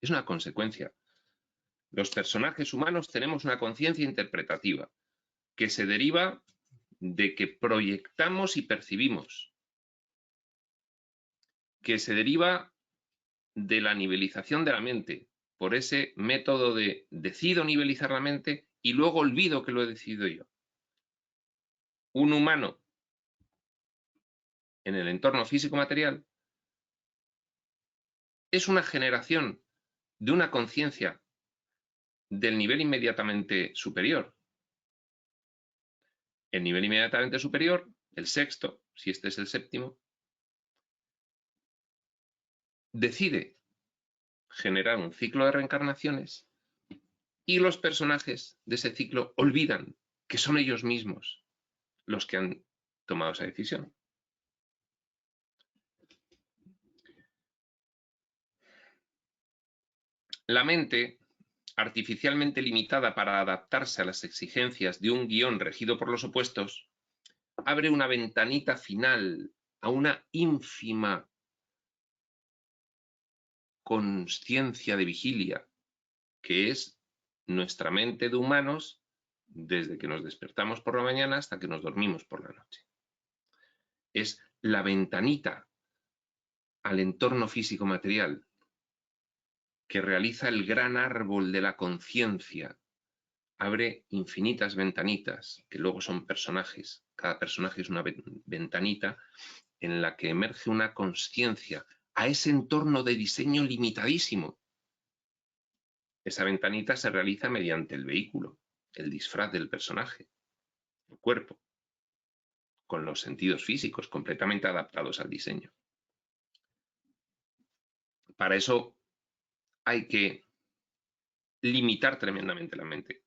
Es una consecuencia. Los personajes humanos tenemos una conciencia interpretativa que se deriva de que proyectamos y percibimos, que se deriva de la nivelización de la mente, por ese método de decido nivelizar la mente y luego olvido que lo he decidido yo. Un humano en el entorno físico-material es una generación de una conciencia del nivel inmediatamente superior. El nivel inmediatamente superior, el sexto, si este es el séptimo, decide generar un ciclo de reencarnaciones y los personajes de ese ciclo olvidan que son ellos mismos los que han tomado esa decisión. La mente, artificialmente limitada para adaptarse a las exigencias de un guión regido por los opuestos, abre una ventanita final a una ínfima consciencia de vigilia, que es nuestra mente de humanos desde que nos despertamos por la mañana hasta que nos dormimos por la noche. Es la ventanita al entorno físico-material que realiza el gran árbol de la conciencia. Abre infinitas ventanitas, que luego son personajes. Cada personaje es una ventanita en la que emerge una consciencia a ese entorno de diseño limitadísimo. Esa ventanita se realiza mediante el vehículo, el disfraz del personaje, el cuerpo, con los sentidos físicos completamente adaptados al diseño. Para eso hay que limitar tremendamente la mente.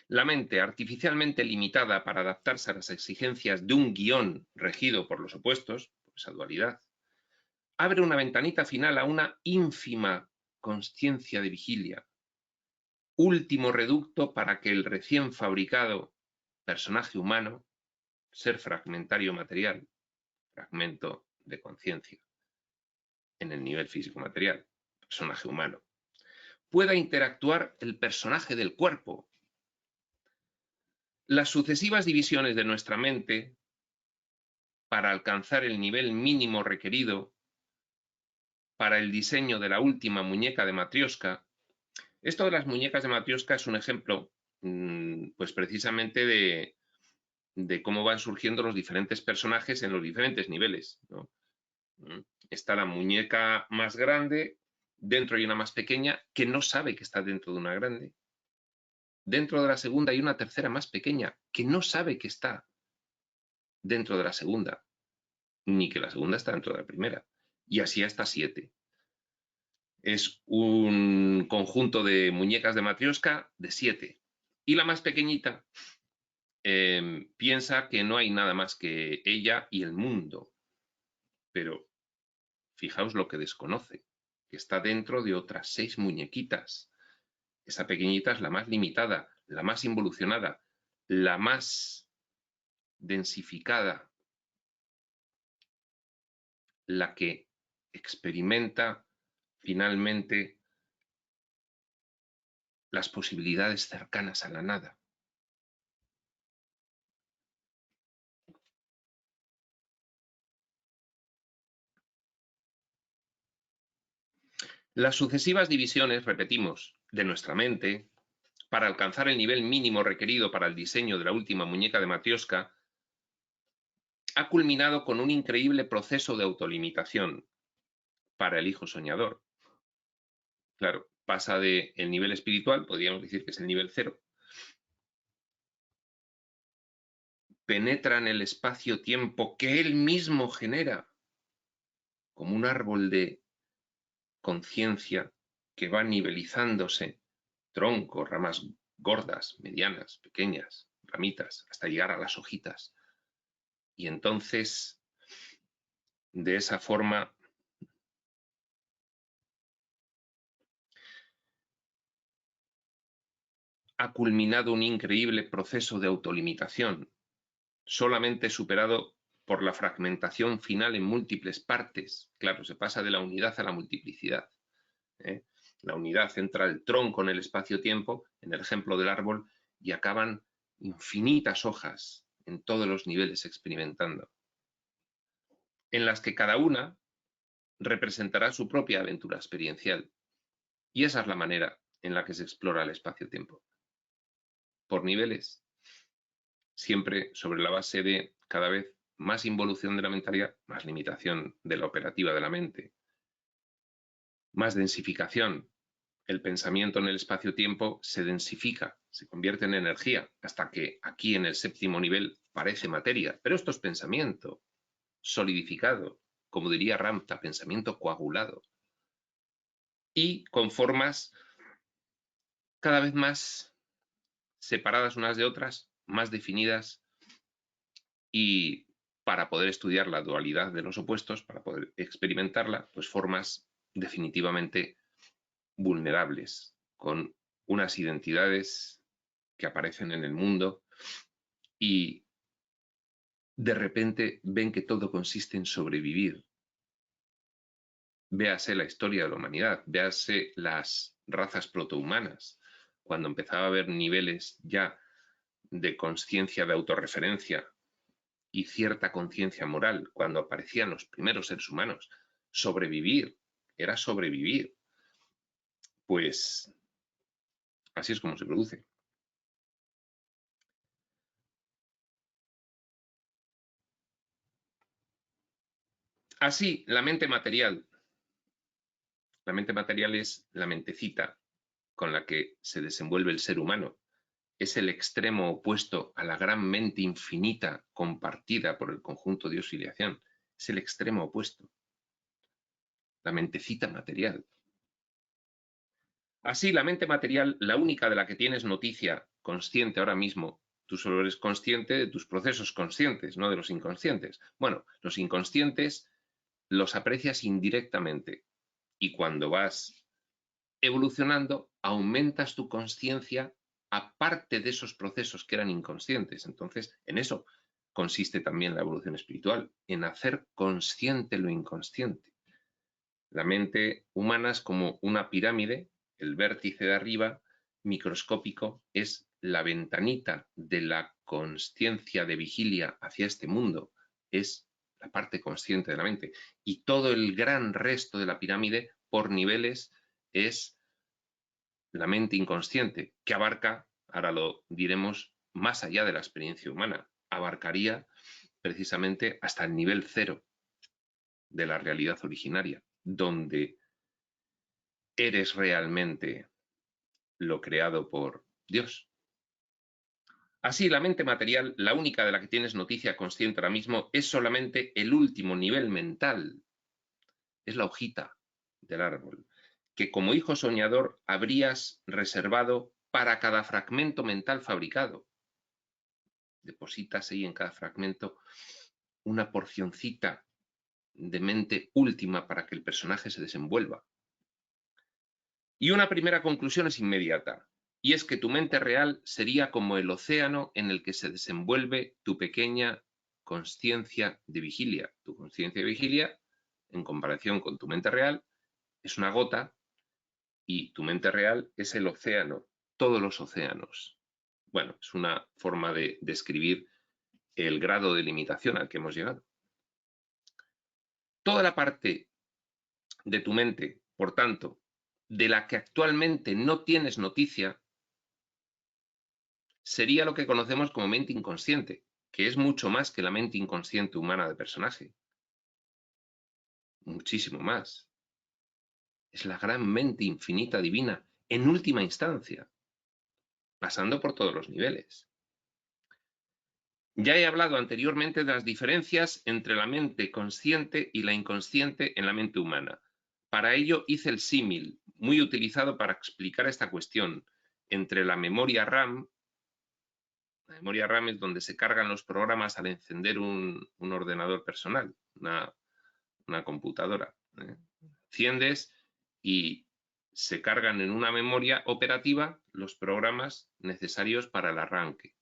La mente, artificialmente limitada para adaptarse a las exigencias de un guión regido por los opuestos, por esa dualidad, abre una ventanita final a una ínfima consciencia de vigilia, último reducto para que el recién fabricado personaje humano, ser fragmentario material, fragmento de conciencia, en el nivel físico-material, personaje humano, pueda interactuar el personaje del cuerpo. Las sucesivas divisiones de nuestra mente para alcanzar el nivel mínimo requerido para el diseño de la última muñeca de Matrioska. Esto de las muñecas de Matrioska es un ejemplo, pues precisamente de cómo van surgiendo los diferentes personajes en los diferentes niveles, ¿no? Está la muñeca más grande, dentro hay una más pequeña que no sabe que está dentro de una grande. Dentro de la segunda hay una tercera más pequeña que no sabe que está dentro de la segunda, ni que la segunda está dentro de la primera. Y así hasta 7. Es un conjunto de muñecas de Matrioska de 7. Y la más pequeñita piensa que no hay nada más que ella y el mundo. Pero fijaos lo que desconoce, que está dentro de otras 6 muñequitas. Esa pequeñita es la más limitada, la más involucionada, la más densificada, la que experimenta finalmente las posibilidades cercanas a la nada. Las sucesivas divisiones, repetimos, de nuestra mente, para alcanzar el nivel mínimo requerido para el diseño de la última muñeca de Matrioska, ha culminado con un increíble proceso de autolimitación para el hijo soñador. Claro, pasa del nivel espiritual, podríamos decir que es el nivel 0, penetra en el espacio-tiempo que él mismo genera, como un árbol de conciencia que va nivelizándose, troncos, ramas gordas, medianas, pequeñas, ramitas, hasta llegar a las hojitas. Y entonces, de esa forma, ha culminado un increíble proceso de autolimitación, solamente superado por la fragmentación final en múltiples partes. Claro, se pasa de la unidad a la multiplicidad. La unidad entra el tronco en el espacio-tiempo, en el ejemplo del árbol, y acaban infinitas hojas en todos los niveles experimentando, en las que cada una representará su propia aventura experiencial. Y esa es la manera en la que se explora el espacio-tiempo. Por niveles, siempre sobre la base de cada vez más involución de la mentalidad, más limitación de la operativa de la mente, más densificación. El pensamiento en el espacio-tiempo se densifica, se convierte en energía, hasta que aquí en el séptimo nivel parece materia. Pero esto es pensamiento solidificado, como diría Ramtha, pensamiento coagulado. Y con formas cada vez más separadas unas de otras, más definidas, y para poder estudiar la dualidad de los opuestos, para poder experimentarla, pues formas definitivamente vulnerables, con unas identidades que aparecen en el mundo y de repente ven que todo consiste en sobrevivir. Véase la historia de la humanidad, véase las razas protohumanas, cuando empezaba a haber niveles ya de conciencia de autorreferencia y cierta conciencia moral, cuando aparecían los primeros seres humanos. Sobrevivir, era sobrevivir. Pues así es como se produce. Así, la mente material es la mentecita con la que se desenvuelve el ser humano. Es el extremo opuesto a la gran mente infinita compartida por el conjunto de oscilación. Es el extremo opuesto. La mentecita material. Así, la mente material, la única de la que tienes noticia consciente ahora mismo, tú solo eres consciente de tus procesos conscientes, no de los inconscientes. Bueno, los inconscientes los aprecias indirectamente y cuando vas evolucionando, aumentas tu conciencia aparte de esos procesos que eran inconscientes. Entonces, en eso consiste también la evolución espiritual, en hacer consciente lo inconsciente. La mente humana es como una pirámide, el vértice de arriba, microscópico, es la ventanita de la consciencia de vigilia hacia este mundo, es la parte consciente de la mente. Y todo el gran resto de la pirámide, por niveles, es la mente inconsciente, que abarca, ahora lo diremos, más allá de la experiencia humana, abarcaría precisamente hasta el nivel cero de la realidad originaria, donde eres realmente lo creado por Dios. Así, la mente material, la única de la que tienes noticia consciente ahora mismo, es solamente el último nivel mental, es la hojita del árbol, que como hijo soñador habrías reservado para cada fragmento mental fabricado. Depositas ahí en cada fragmento una porcioncita de mente última para que el personaje se desenvuelva. Y una primera conclusión es inmediata, y es que tu mente real sería como el océano en el que se desenvuelve tu pequeña consciencia de vigilia. Tu consciencia de vigilia, en comparación con tu mente real, es una gota y tu mente real es el océano, todos los océanos. Bueno, es una forma de describir el grado de limitación al que hemos llegado. Toda la parte de tu mente, por tanto, de la que actualmente no tienes noticia, sería lo que conocemos como mente inconsciente, que es mucho más que la mente inconsciente humana de personaje. Muchísimo más. Es la gran mente infinita divina, en última instancia, pasando por todos los niveles. Ya he hablado anteriormente de las diferencias entre la mente consciente y la inconsciente en la mente humana. Para ello hice el símil, muy utilizado para explicar esta cuestión, entre la memoria RAM. La memoria RAM es donde se cargan los programas al encender un ordenador personal, una computadora. Enciendes y se cargan en una memoria operativa los programas necesarios para el arranque.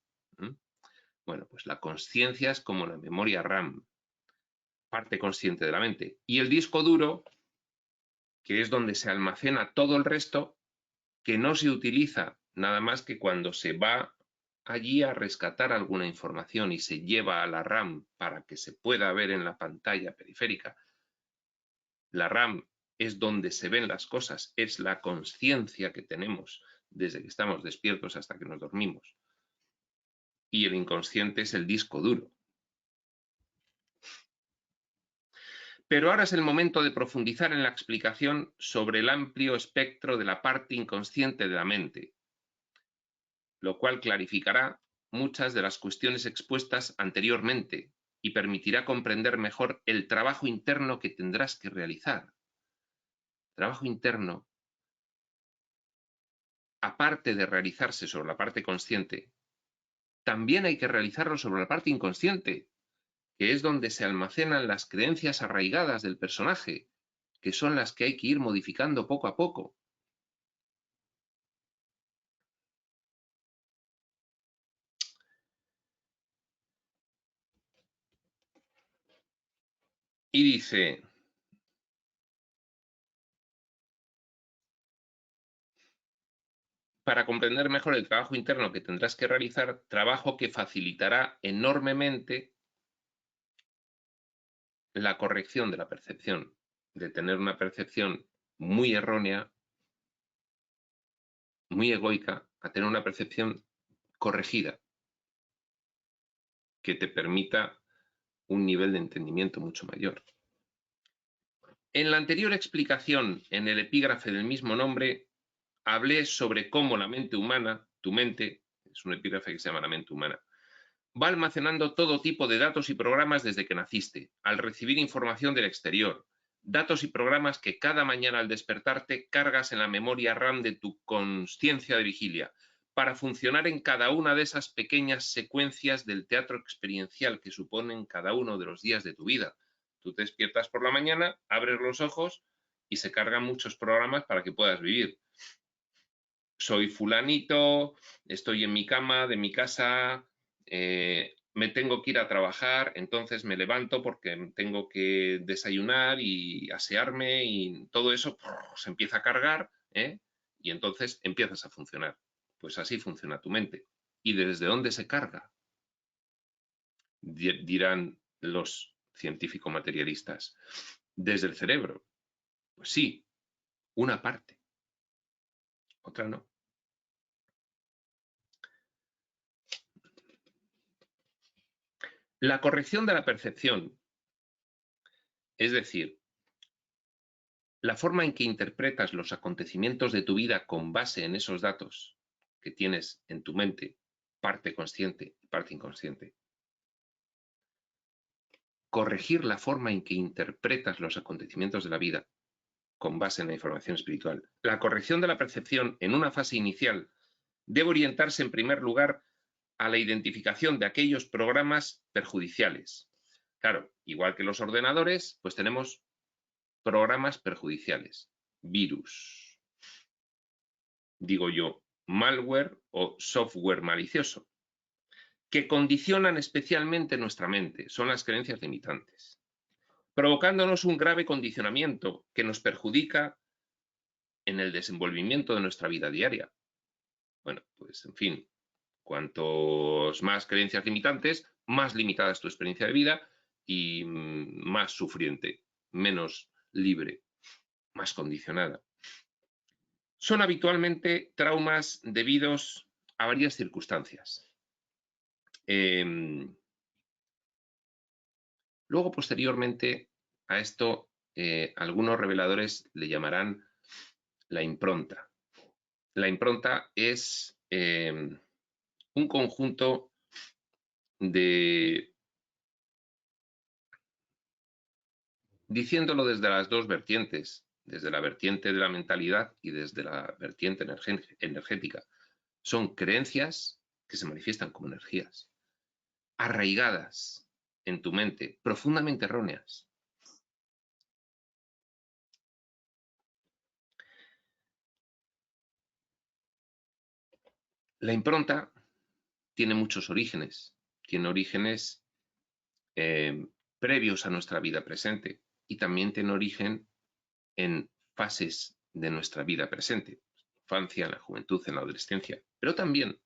Bueno, pues la consciencia es como la memoria RAM, parte consciente de la mente. Y el disco duro, que es donde se almacena todo el resto, que no se utiliza nada más que cuando se va allí a rescatar alguna información y se lleva a la RAM para que se pueda ver en la pantalla periférica. La RAM es donde se ven las cosas, es la consciencia que tenemos desde que estamos despiertos hasta que nos dormimos. Y el inconsciente es el disco duro. Pero ahora es el momento de profundizar en la explicación sobre el amplio espectro de la parte inconsciente de la mente, lo cual clarificará muchas de las cuestiones expuestas anteriormente y permitirá comprender mejor el trabajo interno que tendrás que realizar. Trabajo interno, aparte de realizarse sobre la parte consciente, también hay que realizarlo sobre la parte inconsciente, que es donde se almacenan las creencias arraigadas del personaje, que son las que hay que ir modificando poco a poco. Y dice, para comprender mejor el trabajo interno que tendrás que realizar, trabajo que facilitará enormemente la corrección de la percepción, de tener una percepción muy errónea, muy egoica, a tener una percepción corregida, que te permita un nivel de entendimiento mucho mayor. En la anterior explicación, en el epígrafe del mismo nombre, hablé sobre cómo la mente humana, tu mente, es un epígrafe que se llama la mente humana, va almacenando todo tipo de datos y programas desde que naciste, al recibir información del exterior, datos y programas que cada mañana al despertarte cargas en la memoria RAM de tu consciencia de vigilia, para funcionar en cada una de esas pequeñas secuencias del teatro experiencial que suponen cada uno de los días de tu vida. Tú te despiertas por la mañana, abres los ojos y se cargan muchos programas para que puedas vivir. Soy fulanito, estoy en mi cama de mi casa, me tengo que ir a trabajar, entonces me levanto porque tengo que desayunar y asearme y todo eso se empieza a cargar, y entonces empiezas a funcionar. Pues así funciona tu mente. ¿Y desde dónde se carga? Dirán los científicos materialistas. Desde el cerebro. Pues sí, una parte, otra no. La corrección de la percepción, es decir, la forma en que interpretas los acontecimientos de tu vida con base en esos datos que tienes en tu mente, parte consciente y parte inconsciente. Corregir la forma en que interpretas los acontecimientos de la vida con base en la información espiritual. La corrección de la percepción en una fase inicial debe orientarse en primer lugar a la identificación de aquellos programas perjudiciales. Claro, igual que los ordenadores, pues tenemos programas perjudiciales, virus, digo yo, malware o software malicioso, que condicionan especialmente nuestra mente, son las creencias limitantes, provocándonos un grave condicionamiento que nos perjudica en el desenvolvimiento de nuestra vida diaria. Bueno, pues en fin, cuantos más creencias limitantes, más limitada es tu experiencia de vida y más sufriente, menos libre, más condicionada. Son habitualmente traumas debidos a varias circunstancias. Luego, posteriormente a esto, algunos reveladores le llamarán la impronta. La impronta es un conjunto de, diciéndolo desde las dos vertientes, desde la vertiente de la mentalidad y desde la vertiente energética, son creencias que se manifiestan como energías, arraigadas en tu mente, profundamente erróneas. La impronta tiene muchos orígenes. Tiene orígenes previos a nuestra vida presente y también tiene origen en fases de nuestra vida presente, infancia, en la juventud, en la adolescencia, pero también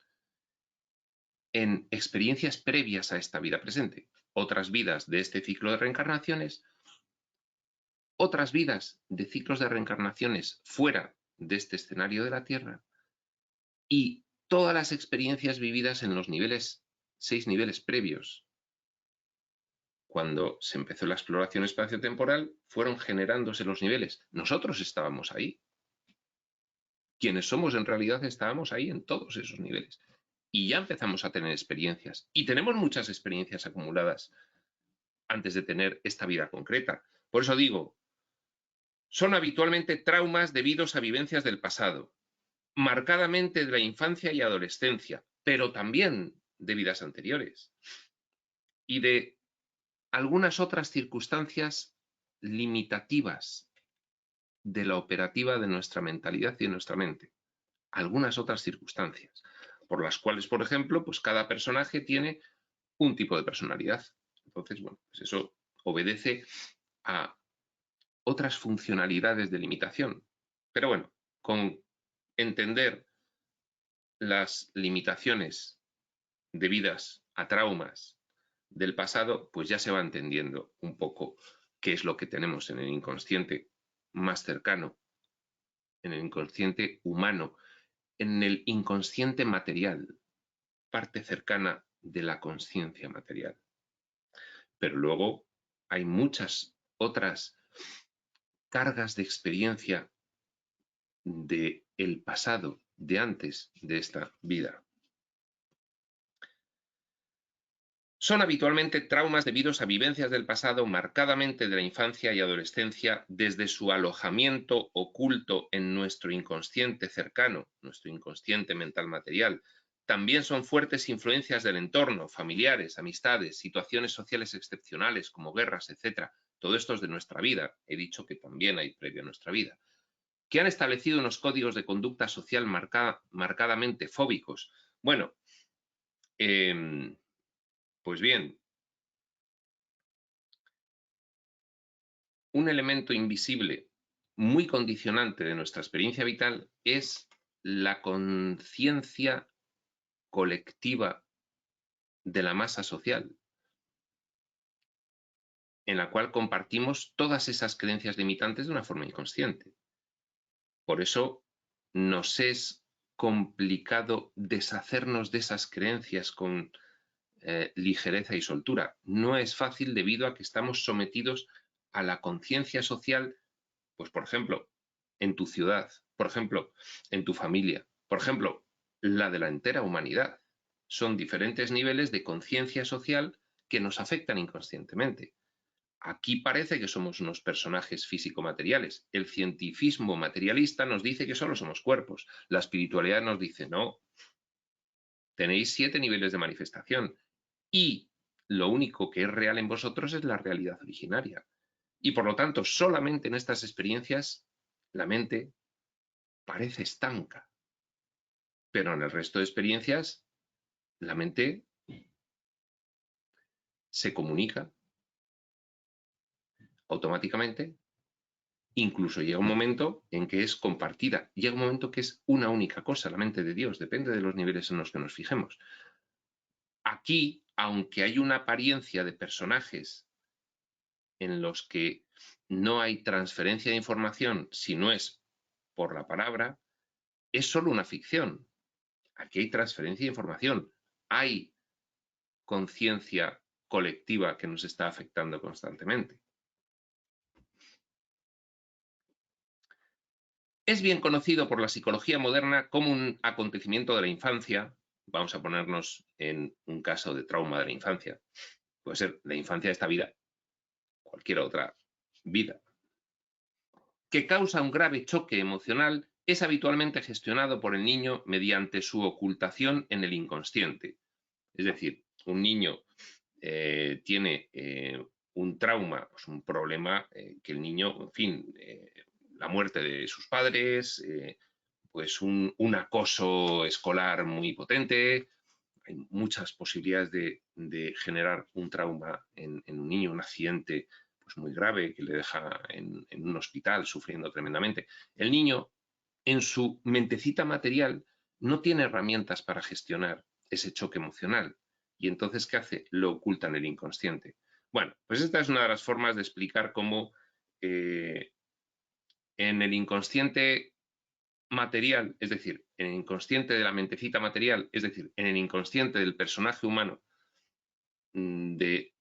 en experiencias previas a esta vida presente, otras vidas de este ciclo de reencarnaciones, otras vidas de ciclos de reencarnaciones fuera de este escenario de la Tierra y todas las experiencias vividas en los 6 niveles previos. Cuando se empezó la exploración espaciotemporal, fueron generándose los niveles. Nosotros estábamos ahí. Quienes somos en realidad estábamos ahí en todos esos niveles. Y ya empezamos a tener experiencias. Y tenemos muchas experiencias acumuladas antes de tener esta vida concreta. Por eso digo, son habitualmente traumas debidos a vivencias del pasado, marcadamente de la infancia y adolescencia, pero también de vidas anteriores y de algunas otras circunstancias limitativas de la operativa de nuestra mentalidad y de nuestra mente. Algunas otras circunstancias, por las cuales, por ejemplo, pues cada personaje tiene un tipo de personalidad. Entonces, bueno, pues eso obedece a otras funcionalidades de limitación. Pero bueno, con entender las limitaciones debidas a traumas del pasado, pues ya se va entendiendo un poco qué es lo que tenemos en el inconsciente más cercano, en el inconsciente humano, en el inconsciente material, parte cercana de la consciencia material. Pero luego hay muchas otras cargas de experiencia del pasado, de antes de esta vida. Son habitualmente traumas debidos a vivencias del pasado marcadamente de la infancia y adolescencia desde su alojamiento oculto en nuestro inconsciente cercano, nuestro inconsciente mental material. También son fuertes influencias del entorno, familiares, amistades, situaciones sociales excepcionales como guerras, etc. Todo esto es de nuestra vida. He dicho que también hay previo a nuestra vida. Que han establecido unos códigos de conducta social marcadamente fóbicos. Bueno, pues bien, un elemento invisible muy condicionante de nuestra experiencia vital es la conciencia colectiva de la masa social, en la cual compartimos todas esas creencias limitantes de una forma inconsciente. Por eso nos es complicado deshacernos de esas creencias con ligereza y soltura. No es fácil debido a que estamos sometidos a la conciencia social, pues por ejemplo, en tu ciudad, por ejemplo, en tu familia, por ejemplo, la de la entera humanidad. Son diferentes niveles de conciencia social que nos afectan inconscientemente. Aquí parece que somos unos personajes físico-materiales. El cientifismo materialista nos dice que solo somos cuerpos. La espiritualidad nos dice, no, tenéis 7 niveles de manifestación y lo único que es real en vosotros es la realidad originaria. Y por lo tanto, solamente en estas experiencias la mente parece estanca, pero en el resto de experiencias la mente se comunica automáticamente, incluso llega un momento en que es compartida, llega un momento que es una única cosa, la mente de Dios, depende de los niveles en los que nos fijemos. Aquí, aunque hay una apariencia de personajes en los que no hay transferencia de información si no es por la palabra, es solo una ficción. Aquí hay transferencia de información, hay conciencia colectiva que nos está afectando constantemente. Es bien conocido por la psicología moderna como un acontecimiento de la infancia. Vamos a ponernos en un caso de trauma de la infancia. Puede ser la infancia de esta vida, cualquier otra vida, que causa un grave choque emocional. Es habitualmente gestionado por el niño mediante su ocultación en el inconsciente. Es decir, un niño tiene un trauma, pues un problema que el niño, en fin, la muerte de sus padres, pues un acoso escolar muy potente. Hay muchas posibilidades de generar un trauma en un niño, un accidente pues muy grave que le deja en un hospital sufriendo tremendamente. El niño, en su mentecita material, no tiene herramientas para gestionar ese choque emocional. Y entonces, ¿qué hace? Lo oculta en el inconsciente. Bueno, pues esta es una de las formas de explicar cómo en el inconsciente material, es decir, en el inconsciente de la mentecita material, es decir, en el inconsciente del personaje humano, de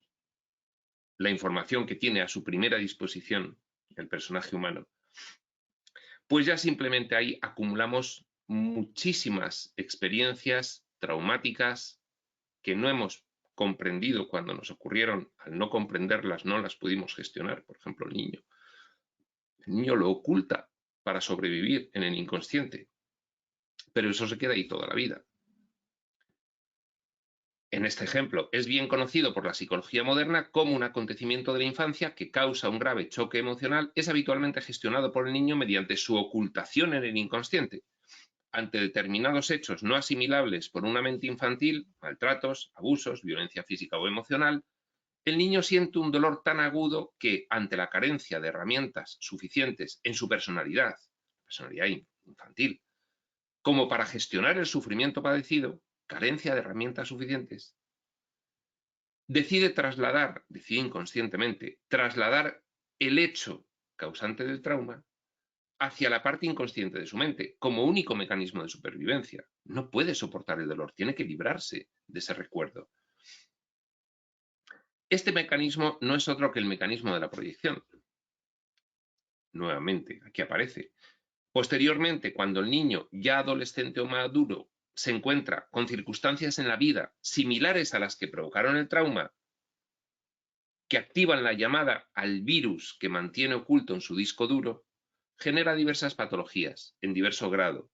la información que tiene a su primera disposición el personaje humano, pues ya simplemente ahí acumulamos muchísimas experiencias traumáticas que no hemos comprendido cuando nos ocurrieron. Al no comprenderlas no las pudimos gestionar. Por ejemplo, el niño lo oculta para sobrevivir en el inconsciente, pero eso se queda ahí toda la vida. En este ejemplo, es bien conocido por la psicología moderna como un acontecimiento de la infancia que causa un grave choque emocional es habitualmente gestionado por el niño mediante su ocultación en el inconsciente. Ante determinados hechos no asimilables por una mente infantil, maltratos, abusos, violencia física o emocional, el niño siente un dolor tan agudo que, ante la carencia de herramientas suficientes en su personalidad infantil, como para gestionar el sufrimiento padecido, carencia de herramientas suficientes, decide inconscientemente, trasladar el hecho causante del trauma hacia la parte inconsciente de su mente, como único mecanismo de supervivencia. No puede soportar el dolor, tiene que librarse de ese recuerdo. Este mecanismo no es otro que el mecanismo de la proyección. Nuevamente, aquí aparece. Posteriormente, cuando el niño, ya adolescente o maduro, se encuentra con circunstancias en la vida similares a las que provocaron el trauma, que activan la llamada al virus que mantiene oculto en su disco duro, genera diversas patologías en diverso grado,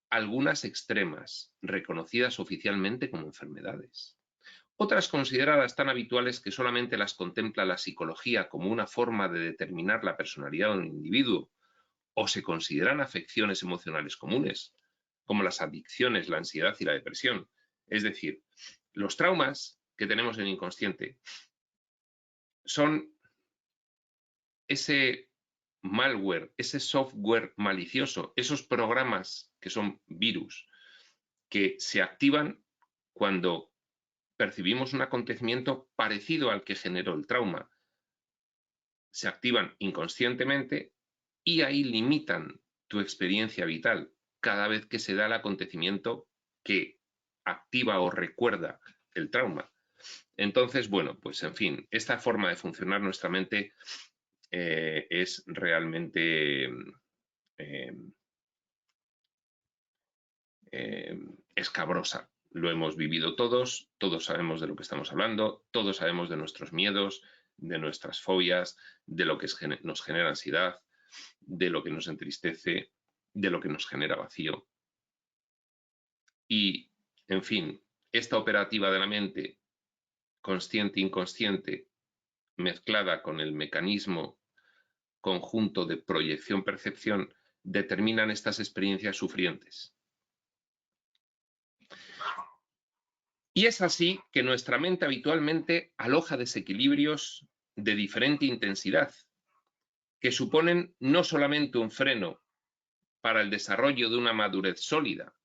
algunas extremas, reconocidas oficialmente como enfermedades. Otras consideradas tan habituales que solamente las contempla la psicología como una forma de determinar la personalidad de un individuo, o se consideran afecciones emocionales comunes, como las adicciones, la ansiedad y la depresión. Es decir, los traumas que tenemos en el inconsciente son ese malware, ese software malicioso, esos programas que son virus, que se activan cuando percibimos un acontecimiento parecido al que generó el trauma. Se activan inconscientemente y ahí limitan tu experiencia vital cada vez que se da el acontecimiento que activa o recuerda el trauma. Entonces, bueno, pues en fin, esta forma de funcionar nuestra mente es realmente escabrosa. Lo hemos vivido todos, todos sabemos de lo que estamos hablando, todos sabemos de nuestros miedos, de nuestras fobias, de lo que nos genera ansiedad, de lo que nos entristece, de lo que nos genera vacío. Y, en fin, esta operativa de la mente, consciente-inconsciente, mezclada con el mecanismo conjunto de proyección-percepción, determinan estas experiencias sufrientes. Y es así que nuestra mente habitualmente aloja desequilibrios de diferente intensidad, que suponen no solamente un freno para el desarrollo de una madurez sólida,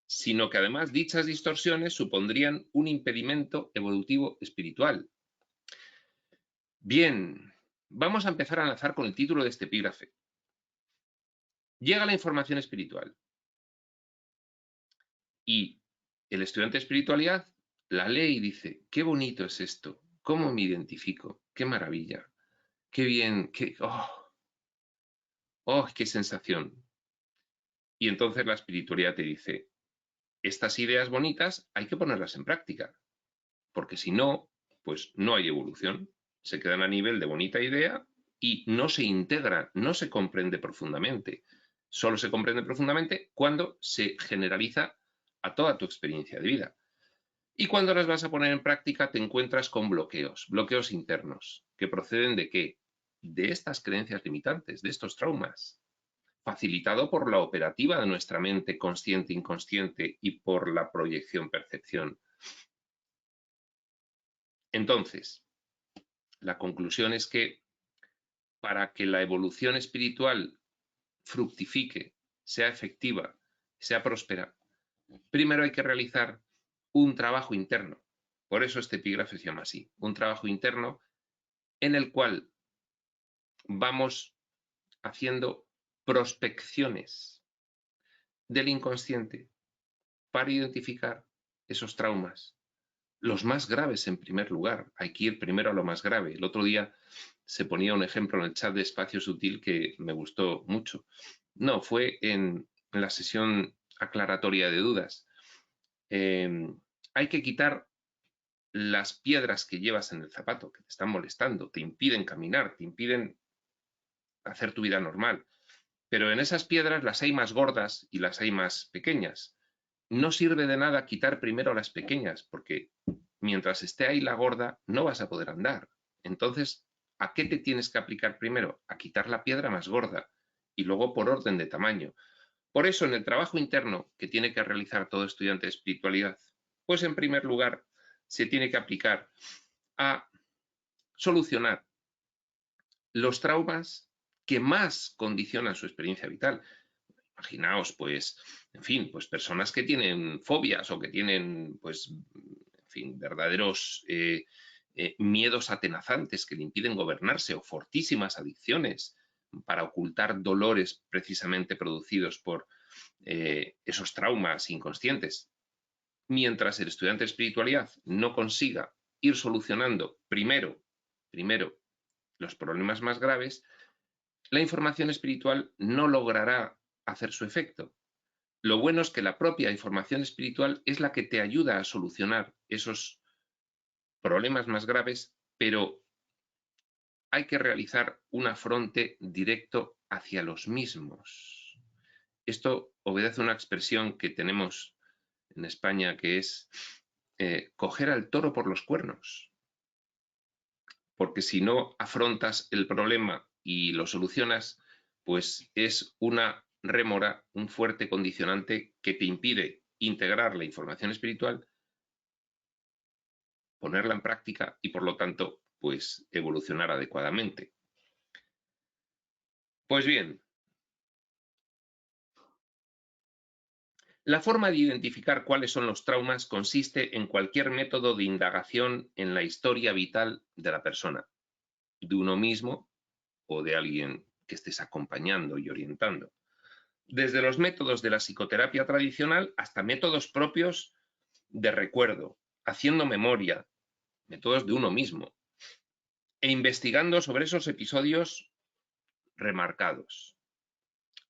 sino que además dichas distorsiones supondrían un impedimento evolutivo espiritual. Bien, vamos a empezar a enlazar con el título de este epígrafe. Llega la información espiritual y el estudiante de espiritualidad la lee y dice, qué bonito es esto, cómo me identifico, qué maravilla, qué bien, qué sensación. Y entonces la espiritualidad te dice, estas ideas bonitas hay que ponerlas en práctica, porque si no, pues no hay evolución, se quedan a nivel de bonita idea y no se integra, no se comprende profundamente. Solo se comprende profundamente cuando se generaliza a toda tu experiencia de vida. Y cuando las vas a poner en práctica te encuentras con bloqueos internos, que proceden ¿de qué? De estas creencias limitantes, de estos traumas. facilitado por la operativa de nuestra mente consciente e inconsciente y por la proyección-percepción. Entonces, la conclusión es que para que la evolución espiritual fructifique, sea efectiva, sea próspera, primero hay que realizar un trabajo interno. Por eso este epígrafe se llama así, un trabajo interno en el cual vamos haciendo prospecciones del inconsciente para identificar esos traumas, los más graves en primer lugar. Hay que ir primero a lo más grave. El otro día se ponía un ejemplo en el chat de Espacio Sutil que me gustó mucho. No, fue en la sesión aclaratoria de dudas. Hay que quitar las piedras que llevas en el zapato, que te están molestando, te impiden caminar, te impiden hacer tu vida normal. Pero en esas piedras las hay más gordas y las hay más pequeñas. No sirve de nada quitar primero las pequeñas, porque mientras esté ahí la gorda no vas a poder andar. Entonces, ¿a qué te tienes que aplicar primero? A quitar la piedra más gorda y luego por orden de tamaño. Por eso, en el trabajo interno que tiene que realizar todo estudiante de espiritualidad, pues en primer lugar se tiene que aplicar a solucionar los traumas que más condicionan su experiencia vital. Imaginaos, pues, en fin, pues personas que tienen fobias o que tienen, pues, en fin, verdaderos miedos atenazantes que le impiden gobernarse o fortísimas adicciones para ocultar dolores precisamente producidos por esos traumas inconscientes. Mientras el estudiante de espiritualidad no consiga ir solucionando primero los problemas más graves, la información espiritual no logrará hacer su efecto. Lo bueno es que la propia información espiritual es la que te ayuda a solucionar esos problemas más graves, pero hay que realizar un afronte directo hacia los mismos. Esto obedece a una expresión que tenemos en España que es coger al toro por los cuernos. Porque si no afrontas el problema y lo solucionas, pues es una rémora, un fuerte condicionante que te impide integrar la información espiritual, ponerla en práctica y, por lo tanto, pues evolucionar adecuadamente. Pues bien, la forma de identificar cuáles son los traumas consiste en cualquier método de indagación en la historia vital de la persona, de uno mismo o de alguien que estés acompañando y orientando. Desde los métodos de la psicoterapia tradicional hasta métodos propios de recuerdo, haciendo memoria, métodos de uno mismo, e investigando sobre esos episodios remarcados.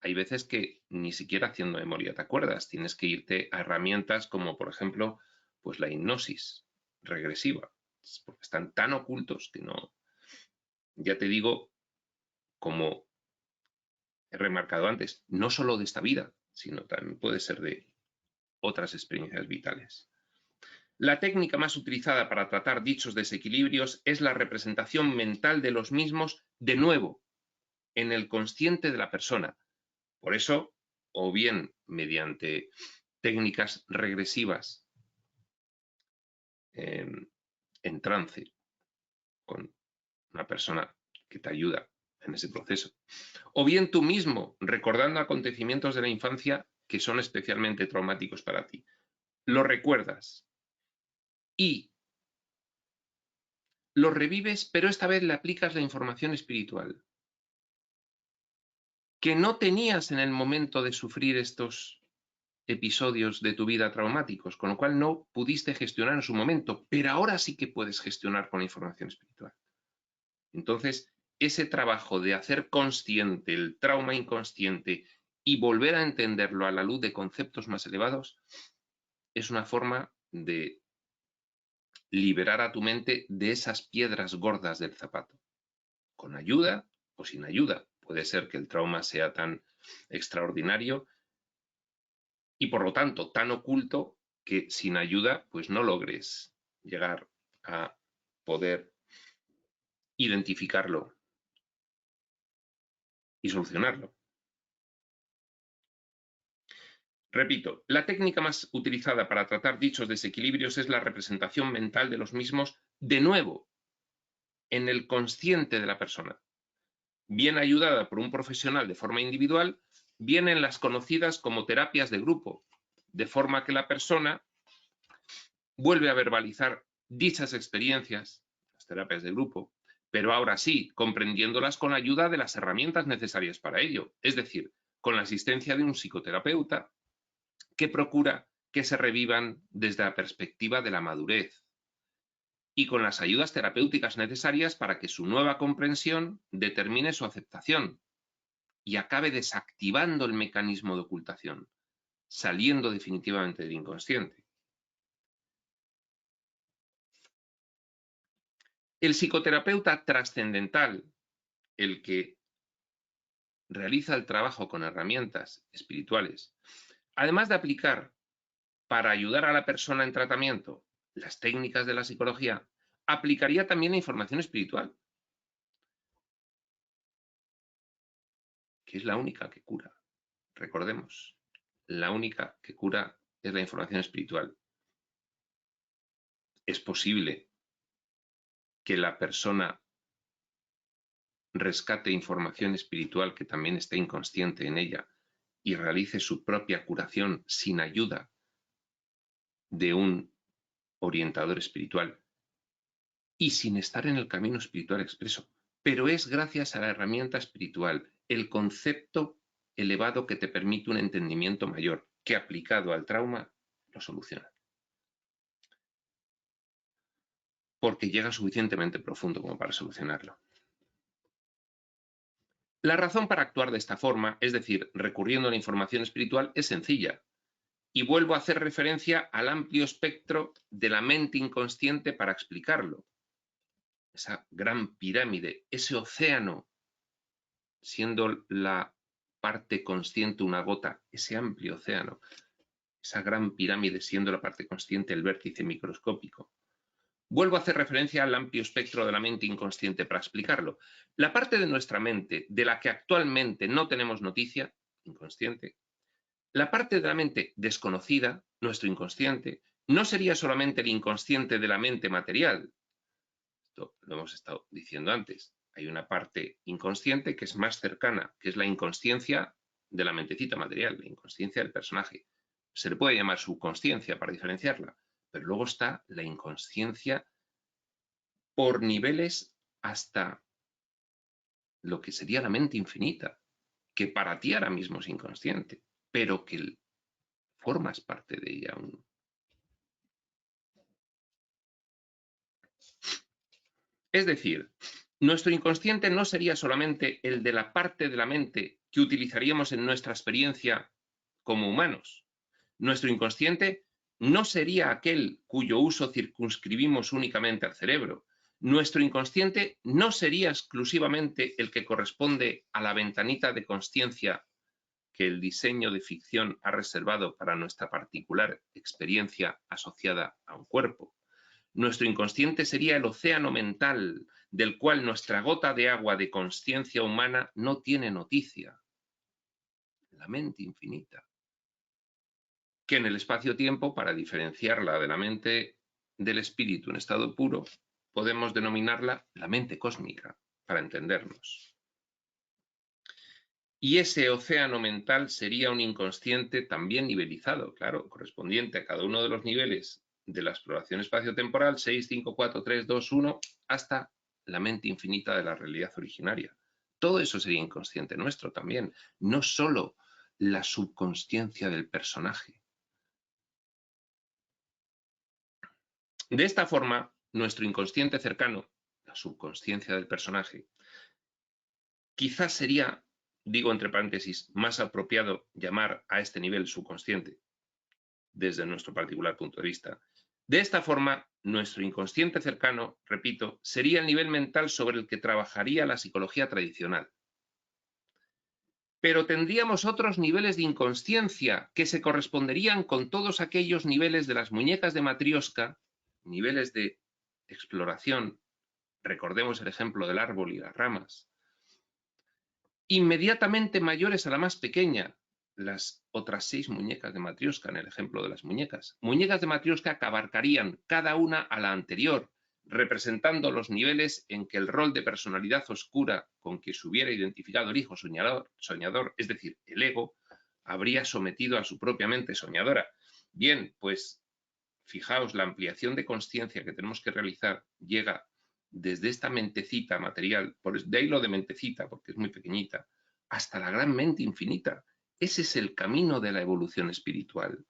Hay veces que ni siquiera haciendo memoria te acuerdas, tienes que irte a herramientas como, por ejemplo, pues la hipnosis regresiva, porque están tan ocultos que no, ya te digo, como he remarcado antes, no solo de esta vida, sino también puede ser de otras experiencias vitales. La técnica más utilizada para tratar dichos desequilibrios es la representación mental de los mismos de nuevo en el consciente de la persona. Por eso, o bien mediante técnicas regresivas en trance con una persona que te ayuda en ese proceso, o bien tú mismo recordando acontecimientos de la infancia que son especialmente traumáticos para ti. Lo recuerdas y lo revives, pero esta vez le aplicas la información espiritual que no tenías en el momento de sufrir estos episodios de tu vida traumáticos, con lo cual no pudiste gestionar en su momento, pero ahora sí que puedes gestionar con la información espiritual. Entonces, ese trabajo de hacer consciente el trauma inconsciente y volver a entenderlo a la luz de conceptos más elevados es una forma de liberar a tu mente de esas piedras gordas del zapato, con ayuda o sin ayuda. Puede ser que el trauma sea tan extraordinario y por lo tanto tan oculto que sin ayuda pues no logres llegar a poder identificarlo y solucionarlo. Repito, la técnica más utilizada para tratar dichos desequilibrios es la representación mental de los mismos, de nuevo, en el consciente de la persona, bien ayudada por un profesional de forma individual, bien en las conocidas como terapias de grupo, de forma que la persona vuelve a verbalizar dichas experiencias, las terapias de grupo, pero ahora sí, comprendiéndolas con la ayuda de las herramientas necesarias para ello, es decir, con la asistencia de un psicoterapeuta que procura que se revivan desde la perspectiva de la madurez y con las ayudas terapéuticas necesarias para que su nueva comprensión determine su aceptación y acabe desactivando el mecanismo de ocultación, saliendo definitivamente del inconsciente. El psicoterapeuta trascendental, el que realiza el trabajo con herramientas espirituales, además de aplicar para ayudar a la persona en tratamiento las técnicas de la psicología, aplicaría también la información espiritual, que es la única que cura. Recordemos, la única que cura es la información espiritual. Es posible que la persona rescate información espiritual que también esté inconsciente en ella y realice su propia curación sin ayuda de un orientador espiritual y sin estar en el camino espiritual expreso. Pero es gracias a la herramienta espiritual, el concepto elevado que te permite un entendimiento mayor, que aplicado al trauma lo soluciona. Porque llega suficientemente profundo como para solucionarlo. La razón para actuar de esta forma, es decir, recurriendo a la información espiritual, es sencilla. Y vuelvo a hacer referencia al amplio espectro de la mente inconsciente para explicarlo. Esa gran pirámide, ese océano, siendo la parte consciente una gota, ese amplio océano, esa gran pirámide siendo la parte consciente el vértice microscópico. Vuelvo a hacer referencia al amplio espectro de la mente inconsciente para explicarlo. La parte de nuestra mente de la que actualmente no tenemos noticia, inconsciente, la parte de la mente desconocida, nuestro inconsciente, no sería solamente el inconsciente de la mente material. Esto lo hemos estado diciendo antes. Hay una parte inconsciente que es más cercana, que es la inconsciencia de la mentecita material, la inconsciencia del personaje. Se le puede llamar subconsciencia para diferenciarla, pero luego está la inconsciencia por niveles hasta lo que sería la mente infinita, que para ti ahora mismo es inconsciente, pero que formas parte de ella aún. Es decir, nuestro inconsciente no sería solamente el de la parte de la mente que utilizaríamos en nuestra experiencia como humanos. Nuestro inconsciente no sería aquel cuyo uso circunscribimos únicamente al cerebro. Nuestro inconsciente no sería exclusivamente el que corresponde a la ventanita de consciencia que el diseño de ficción ha reservado para nuestra particular experiencia asociada a un cuerpo. Nuestro inconsciente sería el océano mental del cual nuestra gota de agua de consciencia humana no tiene noticia. La mente infinita. Que en el espacio-tiempo, para diferenciarla de la mente del espíritu en estado puro, podemos denominarla la mente cósmica, para entendernos. Y ese océano mental sería un inconsciente también nivelizado, claro, correspondiente a cada uno de los niveles de la exploración espaciotemporal, 6, 5, 4, 3, 2, 1, hasta la mente infinita de la realidad originaria. Todo eso sería inconsciente nuestro también, no solo la subconsciencia del personaje. De esta forma, nuestro inconsciente cercano, la subconsciencia del personaje, quizás sería, digo entre paréntesis, más apropiado llamar a este nivel subconsciente, desde nuestro particular punto de vista. De esta forma, nuestro inconsciente cercano, repito, sería el nivel mental sobre el que trabajaría la psicología tradicional. Pero tendríamos otros niveles de inconsciencia que se corresponderían con todos aquellos niveles de las muñecas de Matrioska, niveles de exploración, recordemos el ejemplo del árbol y las ramas, inmediatamente mayores a la más pequeña, las otras 6 muñecas de Matrioshka en el ejemplo de las muñecas. Muñecas de Matrioshka que abarcarían cada una a la anterior, representando los niveles en que el rol de personalidad oscura con que se hubiera identificado el hijo soñador, es decir, el ego, habría sometido a su propia mente soñadora. Bien, pues fijaos, la ampliación de consciencia que tenemos que realizar llega desde esta mentecita material, de ahí lo de mentecita, porque es muy pequeñita, hasta la gran mente infinita. Ese es el camino de la evolución espiritual,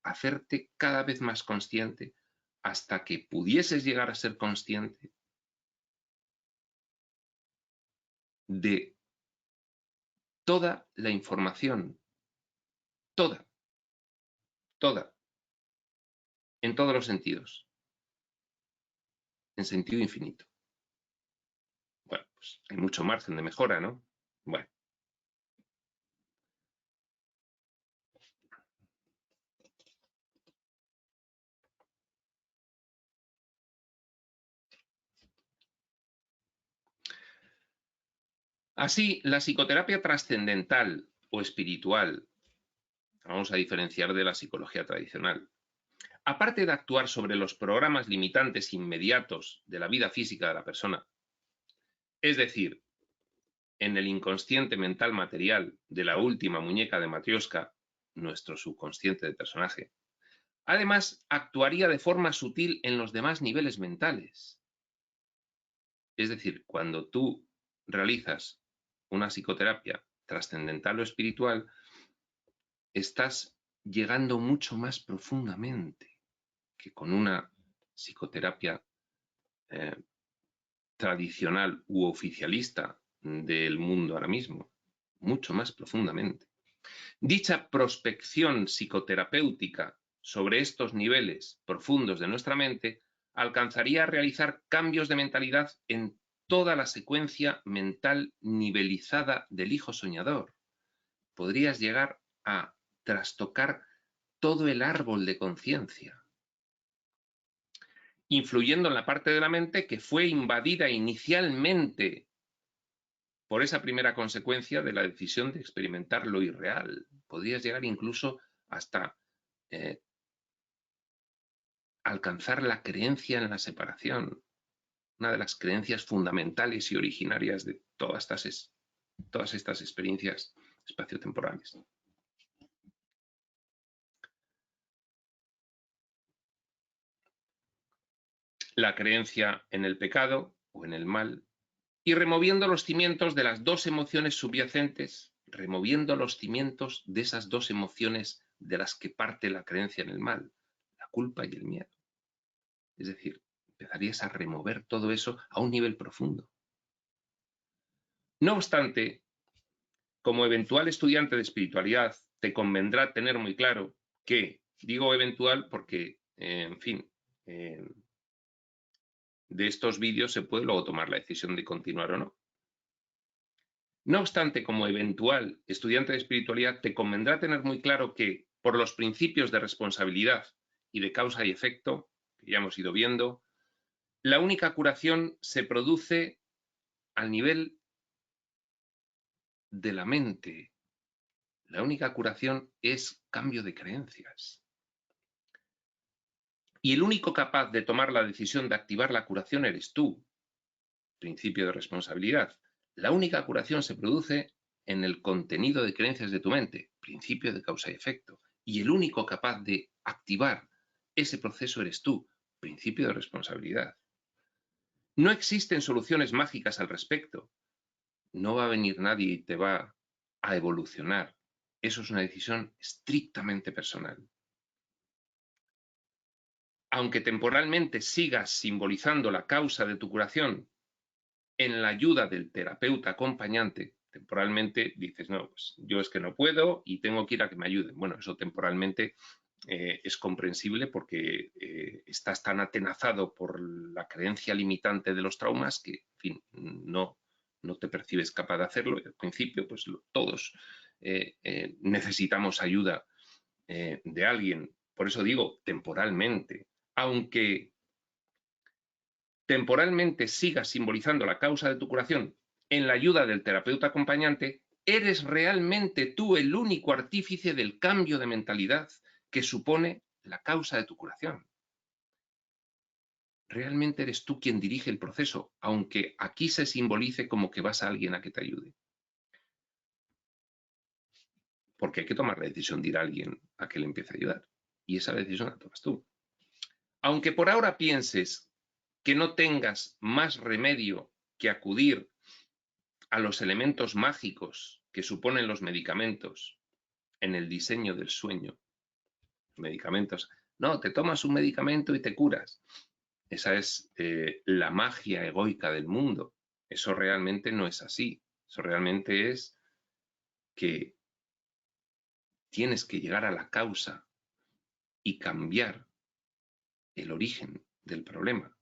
hacerte cada vez más consciente hasta que pudieses llegar a ser consciente de toda la información, toda, en todos los sentidos, en sentido infinito. Bueno, pues hay mucho margen de mejora, ¿no? Bueno. Así, la psicoterapia trascendental o espiritual, vamos a diferenciar de la psicología tradicional, aparte de actuar sobre los programas limitantes inmediatos de la vida física de la persona, es decir, en el inconsciente mental material de la última muñeca de Matrioshka, nuestro subconsciente de personaje, además actuaría de forma sutil en los demás niveles mentales. Es decir, cuando tú realizas una psicoterapia trascendental o espiritual, estás llegando mucho más profundamente que con una psicoterapia tradicional u oficialista del mundo ahora mismo, mucho más profundamente. Dicha prospección psicoterapéutica sobre estos niveles profundos de nuestra mente alcanzaría a realizar cambios de mentalidad en toda la secuencia mental nivelizada del hijo soñador. Podrías llegar a trastocar todo el árbol de conciencia, influyendo en la parte de la mente que fue invadida inicialmente por esa primera consecuencia de la decisión de experimentar lo irreal. Podrías llegar incluso hasta alcanzar la creencia en la separación, una de las creencias fundamentales y originarias de todas estas experiencias espaciotemporales. La creencia en el pecado o en el mal, y removiendo los cimientos de las dos emociones subyacentes, removiendo los cimientos de esas dos emociones de las que parte la creencia en el mal, la culpa y el miedo. Es decir, empezarías a remover todo eso a un nivel profundo. No obstante, como eventual estudiante de espiritualidad, te convendrá tener muy claro que, digo eventual porque, en fin, de estos vídeos se puede luego tomar la decisión de continuar o no. No obstante, como eventual estudiante de espiritualidad, te convendrá tener muy claro que, por los principios de responsabilidad y de causa y efecto, que ya hemos ido viendo, la única curación se produce al nivel de la mente. La única curación es cambio de creencias. Y el único capaz de tomar la decisión de activar la curación eres tú. Principio de responsabilidad. La única curación se produce en el contenido de creencias de tu mente. Principio de causa y efecto. Y el único capaz de activar ese proceso eres tú. Principio de responsabilidad. No existen soluciones mágicas al respecto. No va a venir nadie y te va a evolucionar. Eso es una decisión estrictamente personal. Aunque temporalmente sigas simbolizando la causa de tu curación en la ayuda del terapeuta acompañante, temporalmente dices, no, pues yo es que no puedo y tengo que ir a que me ayuden. Bueno, eso temporalmente es comprensible porque estás tan atenazado por la creencia limitante de los traumas que, en fin, no te percibes capaz de hacerlo. Y al principio, pues todos necesitamos ayuda de alguien. Por eso digo, temporalmente. Aunque temporalmente sigas simbolizando la causa de tu curación en la ayuda del terapeuta acompañante, Eres realmente tú el único artífice del cambio de mentalidad que supone la causa de tu curación. Realmente eres tú quien dirige el proceso, aunque aquí se simbolice como que vas a alguien a que te ayude. Porque hay que tomar la decisión de ir a alguien a que le empiece a ayudar. Y esa decisión la tomas tú. Aunque por ahora pienses que no tengas más remedio que acudir a los elementos mágicos que suponen los medicamentos en el diseño del sueño, medicamentos, no, te tomas un medicamento y te curas. Esa es la magia egoica del mundo. Eso realmente no es así. Eso realmente es que tienes que llegar a la causa y cambiar el origen del problema,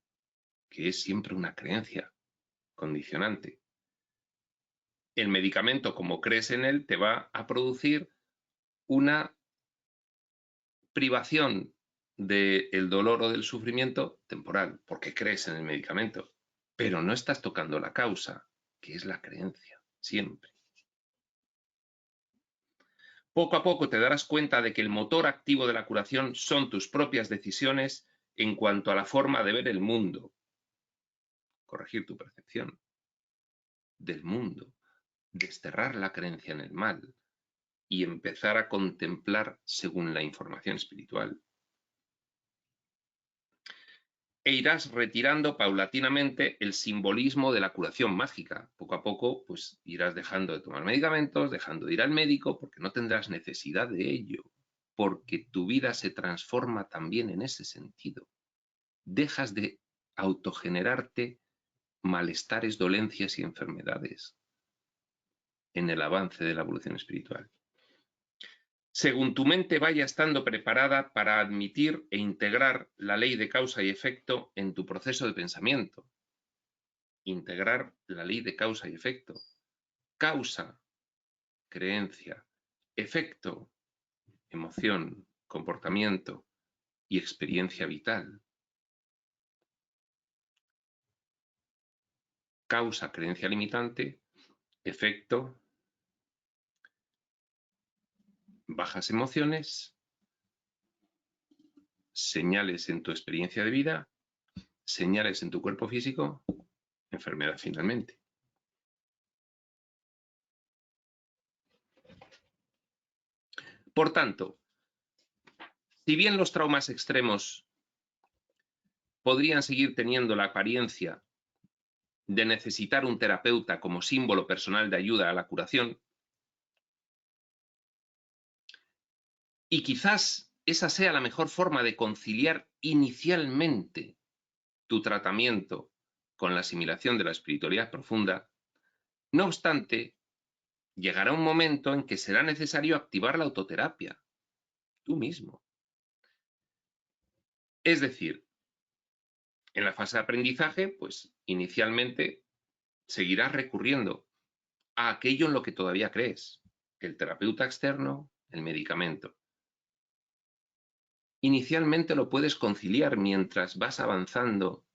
que es siempre una creencia condicionante. El medicamento, como crees en él, te va a producir una privación del dolor o del sufrimiento temporal, porque crees en el medicamento, pero no estás tocando la causa, que es la creencia, siempre. Poco a poco te darás cuenta de que el motor activo de la curación son tus propias decisiones en cuanto a la forma de ver el mundo, corregir tu percepción del mundo, desterrar la creencia en el mal y empezar a contemplar según la información espiritual. E irás retirando paulatinamente el simbolismo de la curación mágica. Poco a poco, pues irás dejando de tomar medicamentos, dejando de ir al médico, porque no tendrás necesidad de ello, porque tu vida se transforma también en ese sentido. Dejas de autogenerarte malestares, dolencias y enfermedades en el avance de la evolución espiritual. Según tu mente vaya estando preparada para admitir e integrar la ley de causa y efecto en tu proceso de pensamiento. Integrar la ley de causa y efecto. Causa, creencia. Efecto, emoción, comportamiento y experiencia vital. Causa, creencia limitante. Efecto, bajas emociones. Señales en tu experiencia de vida. Señales en tu cuerpo físico. Enfermedad finalmente. Por tanto, si bien los traumas extremos podrían seguir teniendo la apariencia de necesitar un terapeuta como símbolo personal de ayuda a la curación, y quizás esa sea la mejor forma de conciliar inicialmente tu tratamiento con la asimilación de la espiritualidad profunda, no obstante, llegará un momento en que será necesario activar la autoterapia, tú mismo. Es decir, en la fase de aprendizaje, pues inicialmente seguirás recurriendo a aquello en lo que todavía crees, el terapeuta externo, el medicamento. Inicialmente lo puedes conciliar mientras vas avanzando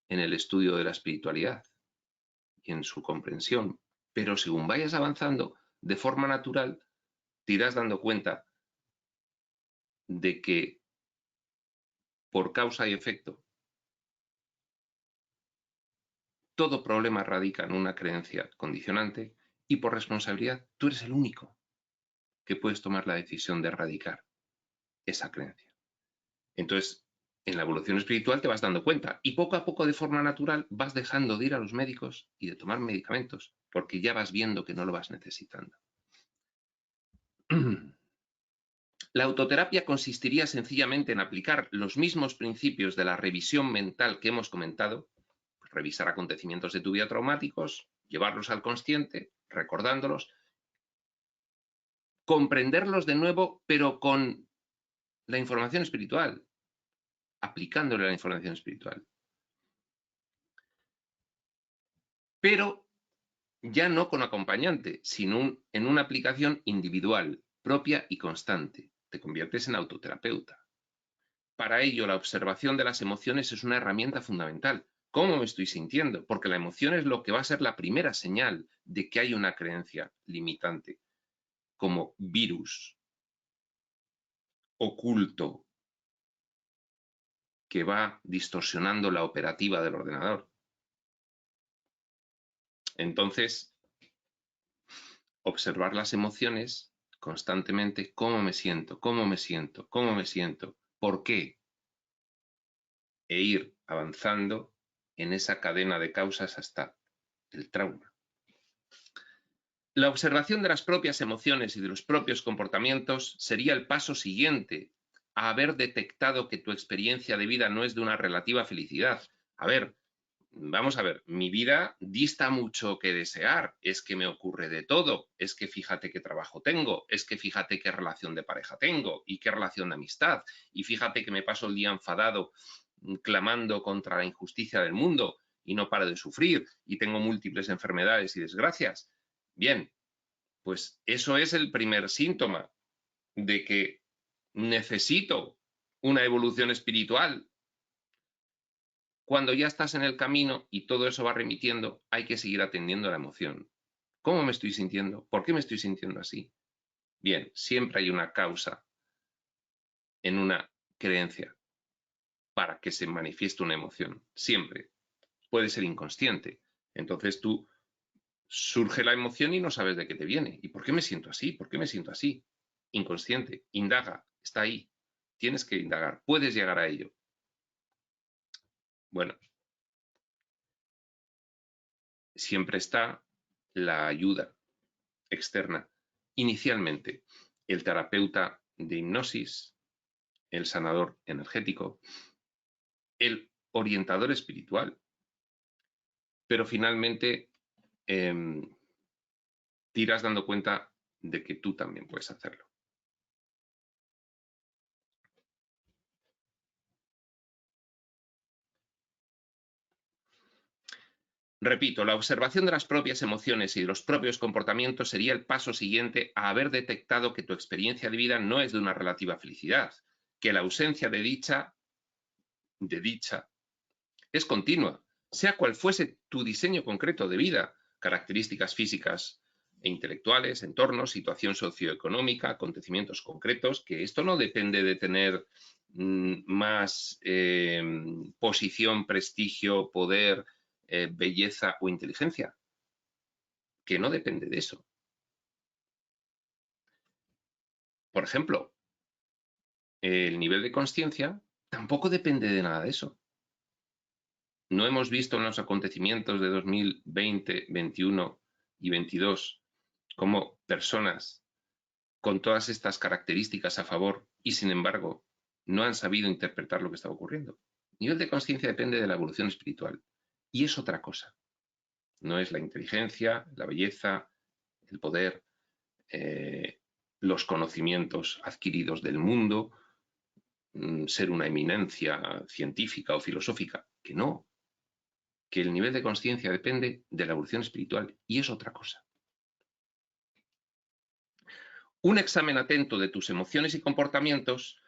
en el estudio de la espiritualidad y en su comprensión, pero según vayas avanzando, de forma natural, te irás dando cuenta de que por causa y efecto, todo problema radica en una creencia condicionante y por responsabilidad tú eres el único que puedes tomar la decisión de erradicar esa creencia. Entonces, en la evolución espiritual te vas dando cuenta y poco a poco de forma natural vas dejando de ir a los médicos y de tomar medicamentos porque ya vas viendo que no lo vas necesitando. La autoterapia consistiría sencillamente en aplicar los mismos principios de la revisión mental que hemos comentado, revisar acontecimientos de tu vida traumáticos, llevarlos al consciente, recordándolos, comprenderlos de nuevo, pero con la información espiritual, aplicándole la información espiritual. Pero ya no con acompañante, sino en una aplicación individual, propia y constante. Te conviertes en autoterapeuta. Para ello, la observación de las emociones es una herramienta fundamental, ¿Cómo me estoy sintiendo? Porque la emoción es lo que va a ser la primera señal de que hay una creencia limitante, como virus oculto que va distorsionando la operativa del ordenador. Entonces, observar las emociones constantemente, cómo me siento, cómo me siento, cómo me siento, por qué, e ir avanzando en esa cadena de causas hasta el trauma. La observación de las propias emociones y de los propios comportamientos sería el paso siguiente a haber detectado que tu experiencia de vida no es de una relativa felicidad. A ver, vamos a ver, mi vida dista mucho que desear, es que me ocurre de todo, es que fíjate qué trabajo tengo, es que fíjate qué relación de pareja tengo y qué relación de amistad, y fíjate que me paso el día enfadado clamando contra la injusticia del mundo y no paro de sufrir y tengo múltiples enfermedades y desgracias. Bien, pues eso es el primer síntoma de que necesito una evolución espiritual. Cuando ya estás en el camino y todo eso va remitiendo, hay que seguir atendiendo a la emoción. ¿Cómo me estoy sintiendo? ¿Por qué me estoy sintiendo así? Bien, siempre hay una causa en una creencia para que se manifieste una emoción. Siempre. Puede ser inconsciente. Entonces tú surge la emoción y no sabes de qué te viene. ¿Y por qué me siento así? ¿Por qué me siento así? Inconsciente. Indaga. Está ahí. Tienes que indagar. Puedes llegar a ello. Bueno, siempre está la ayuda externa. Inicialmente, el terapeuta de hipnosis, el sanador energético, el orientador espiritual, pero finalmente te irás dando cuenta de que tú también puedes hacerlo. Repito, la observación de las propias emociones y de los propios comportamientos sería el paso siguiente a haber detectado que tu experiencia de vida no es de una relativa felicidad, que la ausencia de dicha es continua, sea cual fuese tu diseño concreto de vida, características físicas e intelectuales, entornos, situación socioeconómica, acontecimientos concretos, que esto no depende de tener más posición, prestigio, poder, belleza o inteligencia, que no depende de eso. Por ejemplo, el nivel de conciencia tampoco depende de nada de eso. No hemos visto en los acontecimientos de 2020, 21 y 22 cómo personas con todas estas características a favor y, sin embargo, no han sabido interpretar lo que estaba ocurriendo. El nivel de conciencia depende de la evolución espiritual y es otra cosa. No es la inteligencia, la belleza, el poder, los conocimientos adquiridos del mundo, ser una eminencia científica o filosófica, que no, que el nivel de conciencia depende de la evolución espiritual y es otra cosa. Un examen atento de tus emociones y comportamientos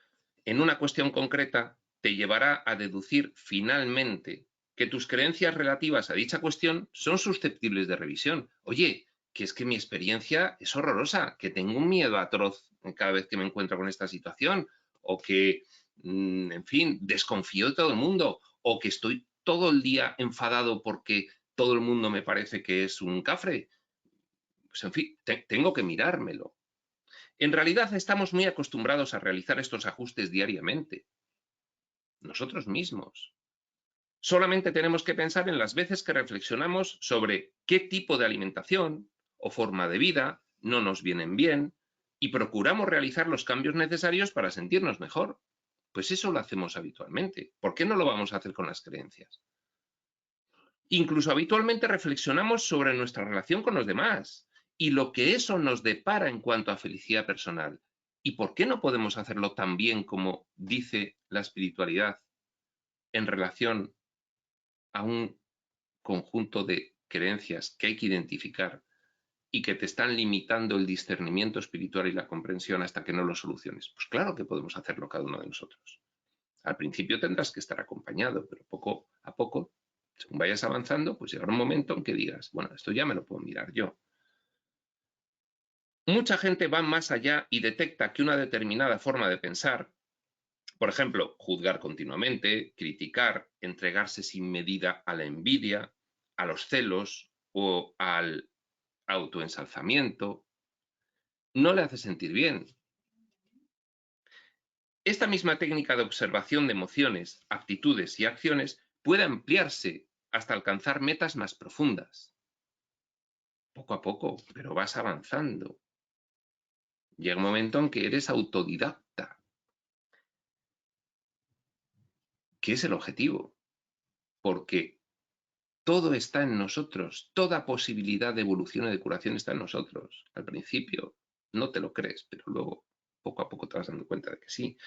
en una cuestión concreta te llevará a deducir finalmente que tus creencias relativas a dicha cuestión son susceptibles de revisión. Oye, que es que mi experiencia es horrorosa, que tengo un miedo atroz cada vez que me encuentro con esta situación, o que, en fin, desconfío de todo el mundo, o que estoy todo el día enfadado porque todo el mundo me parece que es un cafre. Pues en fin, tengo que mirármelo. En realidad estamos muy acostumbrados a realizar estos ajustes diariamente, nosotros mismos. Solamente tenemos que pensar en las veces que reflexionamos sobre qué tipo de alimentación o forma de vida no nos vienen bien y procuramos realizar los cambios necesarios para sentirnos mejor. Pues eso lo hacemos habitualmente. ¿Por qué no lo vamos a hacer con las creencias? Incluso habitualmente reflexionamos sobre nuestra relación con los demás y lo que eso nos depara en cuanto a felicidad personal. ¿Y por qué no podemos hacerlo tan bien como dice la espiritualidad en relación a un conjunto de creencias que hay que identificar y que te están limitando el discernimiento espiritual y la comprensión hasta que no lo soluciones? Pues claro que podemos hacerlo cada uno de nosotros. Al principio tendrás que estar acompañado, pero poco a poco Según vayas avanzando, pues llegará un momento en que digas, bueno, esto ya me lo puedo mirar yo. Mucha gente va más allá y detecta que una determinada forma de pensar, por ejemplo, juzgar continuamente, criticar, entregarse sin medida a la envidia, a los celos o al autoensalzamiento, no le hace sentir bien. Esta misma técnica de observación de emociones, actitudes y acciones puede ampliarse hasta alcanzar metas más profundas. Poco a poco, pero vas avanzando. Llega un momento en que eres autodidacta, que es el objetivo, porque todo está en nosotros, toda posibilidad de evolución y de curación está en nosotros. Al principio no te lo crees, pero luego poco a poco te vas dando cuenta de que sí.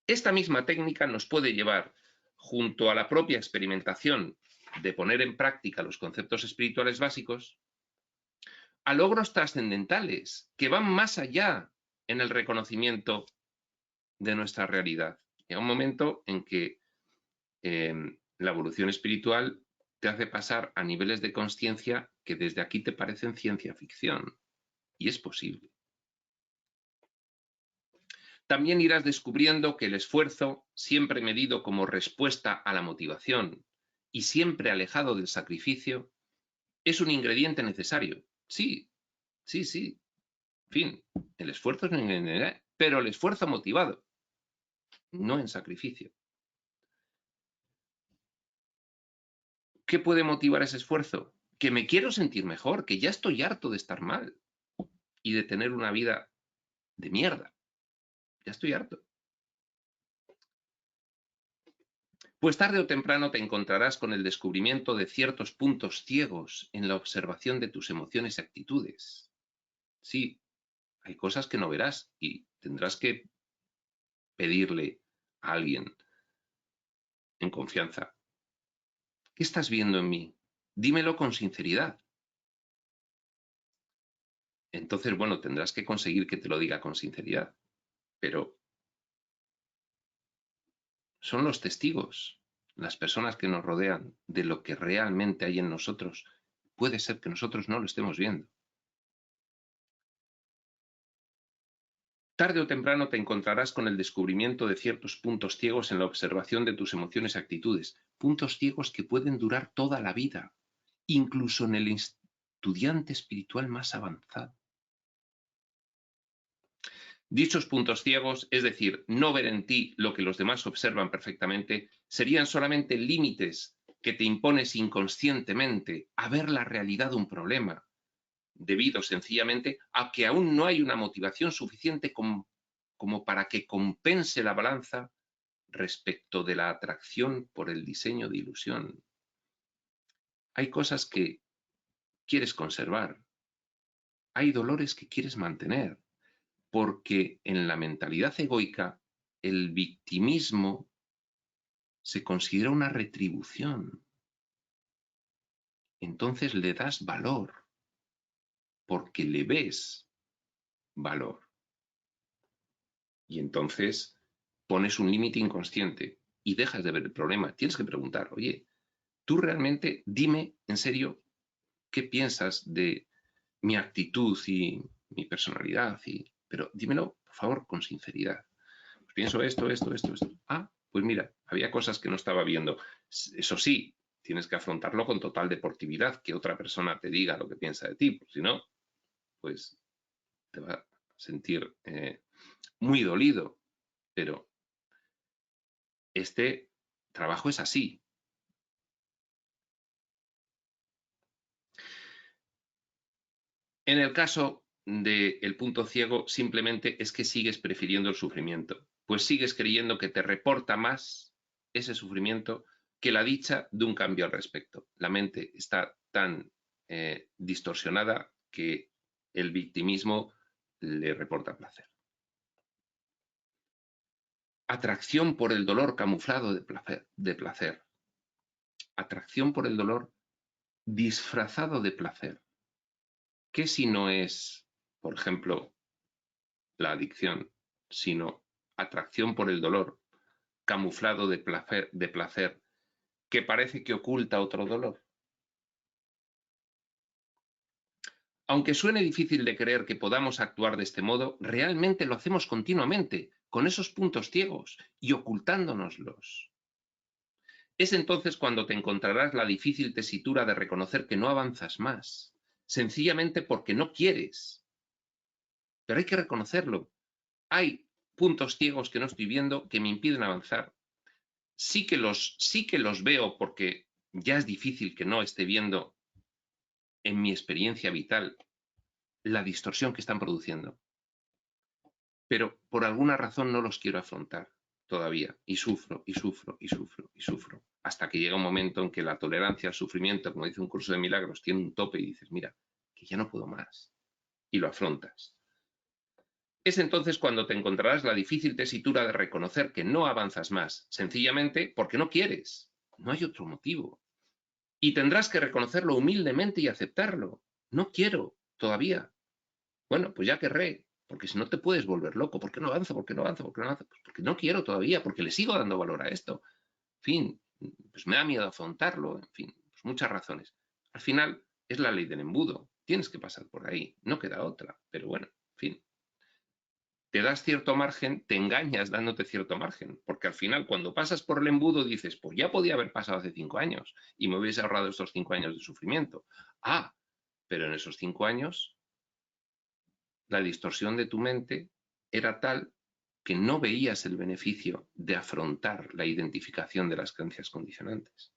Esta misma técnica nos puede llevar, junto a la propia experimentación de poner en práctica los conceptos espirituales básicos, a logros trascendentales que van más allá en el reconocimiento de nuestra realidad. Llega un momento en que la evolución espiritual te hace pasar a niveles de conciencia que desde aquí te parecen ciencia ficción. Y es posible. También irás descubriendo que el esfuerzo, siempre medido como respuesta a la motivación y siempre alejado del sacrificio, es un ingrediente necesario. Sí, sí, sí. En fin, el esfuerzo es un ingrediente, pero el esfuerzo motivado, no en sacrificio. ¿Qué puede motivar ese esfuerzo? Que me quiero sentir mejor, que ya estoy harto de estar mal y de tener una vida de mierda. Ya estoy harto. Pues tarde o temprano te encontrarás con el descubrimiento de ciertos puntos ciegos en la observación de tus emociones y actitudes. Sí, hay cosas que no verás y tendrás que pedirle a alguien en confianza. ¿Qué estás viendo en mí? Dímelo con sinceridad. Entonces, bueno, tendrás que conseguir que te lo diga con sinceridad, pero son los testigos, las personas que nos rodean de lo que realmente hay en nosotros. Puede ser que nosotros no lo estemos viendo. Tarde o temprano te encontrarás con el descubrimiento de ciertos puntos ciegos en la observación de tus emociones y actitudes, puntos ciegos que pueden durar toda la vida, incluso en el estudiante espiritual más avanzado. Dichos puntos ciegos, es decir, no ver en ti lo que los demás observan perfectamente, serían solamente límites que te impones inconscientemente a ver la realidad de un problema, debido sencillamente a que aún no hay una motivación suficiente como para que compense la balanza respecto de la atracción por el diseño de ilusión. Hay cosas que quieres conservar, hay dolores que quieres mantener, porque en la mentalidad egoica el victimismo se considera una retribución. Entonces le das valor, porque le ves valor. Y entonces pones un límite inconsciente y dejas de ver el problema. Tienes que preguntar, oye, tú realmente dime en serio qué piensas de mi actitud y mi personalidad, pero dímelo, por favor, con sinceridad. Pues pienso esto. Ah, pues mira, había cosas que no estaba viendo. Eso sí, tienes que afrontarlo con total deportividad, que otra persona te diga lo que piensa de ti, porque si no, pues te va a sentir muy dolido. Pero este trabajo es así. En el caso del punto ciego, simplemente es que sigues prefiriendo el sufrimiento, pues sigues creyendo que te reporta más ese sufrimiento que la dicha de un cambio al respecto. La mente está tan distorsionada que el victimismo le reporta placer. Atracción por el dolor camuflado de placer. Atracción por el dolor disfrazado de placer. ¿Qué si no es, por ejemplo, la adicción, sino atracción por el dolor, camuflado de placer que parece que oculta otro dolor. Aunque suene difícil de creer que podamos actuar de este modo, realmente lo hacemos continuamente, con esos puntos ciegos y ocultándonoslos. Es entonces cuando te encontrarás la difícil tesitura de reconocer que no avanzas más, sencillamente porque no quieres. Pero hay que reconocerlo. Hay puntos ciegos que no estoy viendo que me impiden avanzar. Sí que los veo porque ya es difícil que no esté viendo en mi experiencia vital la distorsión que están produciendo. Pero por alguna razón no los quiero afrontar todavía. Y sufro, y sufro, y sufro, y sufro. Hasta que llega un momento en que la tolerancia al sufrimiento, como dice un curso de milagros, tiene un tope y dices, mira, que ya no puedo más. Y lo afrontas. Es entonces cuando te encontrarás la difícil tesitura de reconocer que no avanzas más, sencillamente porque no quieres. No hay otro motivo. Y tendrás que reconocerlo humildemente y aceptarlo. No quiero, todavía. Bueno, pues ya querré, porque si no te puedes volver loco. ¿Por qué no avanzo? ¿Por qué no avanzo? ¿Por qué no avanzo? Pues porque no quiero todavía, porque le sigo dando valor a esto. En fin, pues me da miedo afrontarlo, en fin, pues muchas razones. Al final es la ley del embudo. Tienes que pasar por ahí, no queda otra. Pero bueno, en fin. Te das cierto margen, te engañas dándote cierto margen, porque al final cuando pasas por el embudo dices, pues ya podía haber pasado hace 5 años y me hubiese ahorrado estos 5 años de sufrimiento. Ah, pero en esos 5 años la distorsión de tu mente era tal que no veías el beneficio de afrontar la identificación de las creencias condicionantes.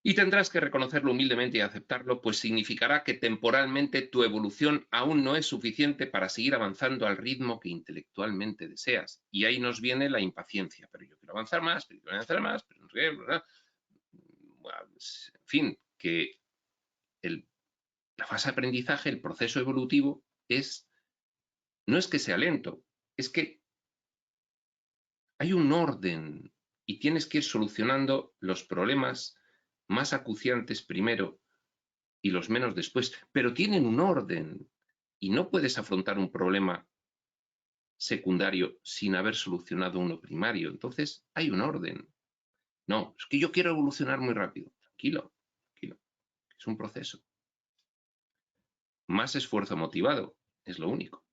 Y tendrás que reconocerlo humildemente y aceptarlo, pues significará que temporalmente tu evolución aún no es suficiente para seguir avanzando al ritmo que intelectualmente deseas. Y ahí nos viene la impaciencia. Pero yo quiero avanzar más, pero yo quiero avanzar más, pero no sé qué, ¿verdad? En fin, que la fase de aprendizaje, el proceso evolutivo, no es que sea lento, es que hay un orden y tienes que ir solucionando los problemas más acuciantes primero y los menos después, pero tienen un orden y no puedes afrontar un problema secundario sin haber solucionado uno primario. Entonces hay un orden. No, es que yo quiero evolucionar muy rápido. Tranquilo, tranquilo. Es un proceso. Más esfuerzo motivado, es lo único.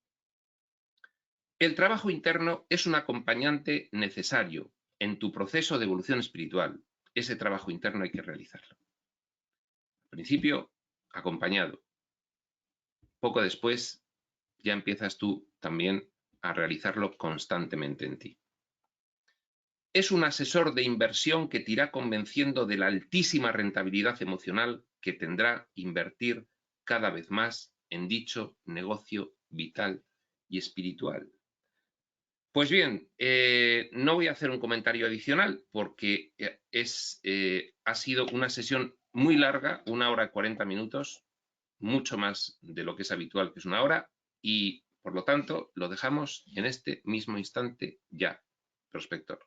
El trabajo interno es un acompañante necesario en tu proceso de evolución espiritual. Ese trabajo interno hay que realizarlo. Al principio, acompañado. Poco después, ya empiezas tú también a realizarlo constantemente en ti. Es un asesor de inversión que te irá convenciendo de la altísima rentabilidad emocional que tendrá invertir cada vez más en dicho negocio vital y espiritual. Pues bien, no voy a hacer un comentario adicional porque ha sido una sesión muy larga, 1 hora y 40 minutos, mucho más de lo que es habitual, que es 1 hora, y por lo tanto lo dejamos en este mismo instante ya, prospector.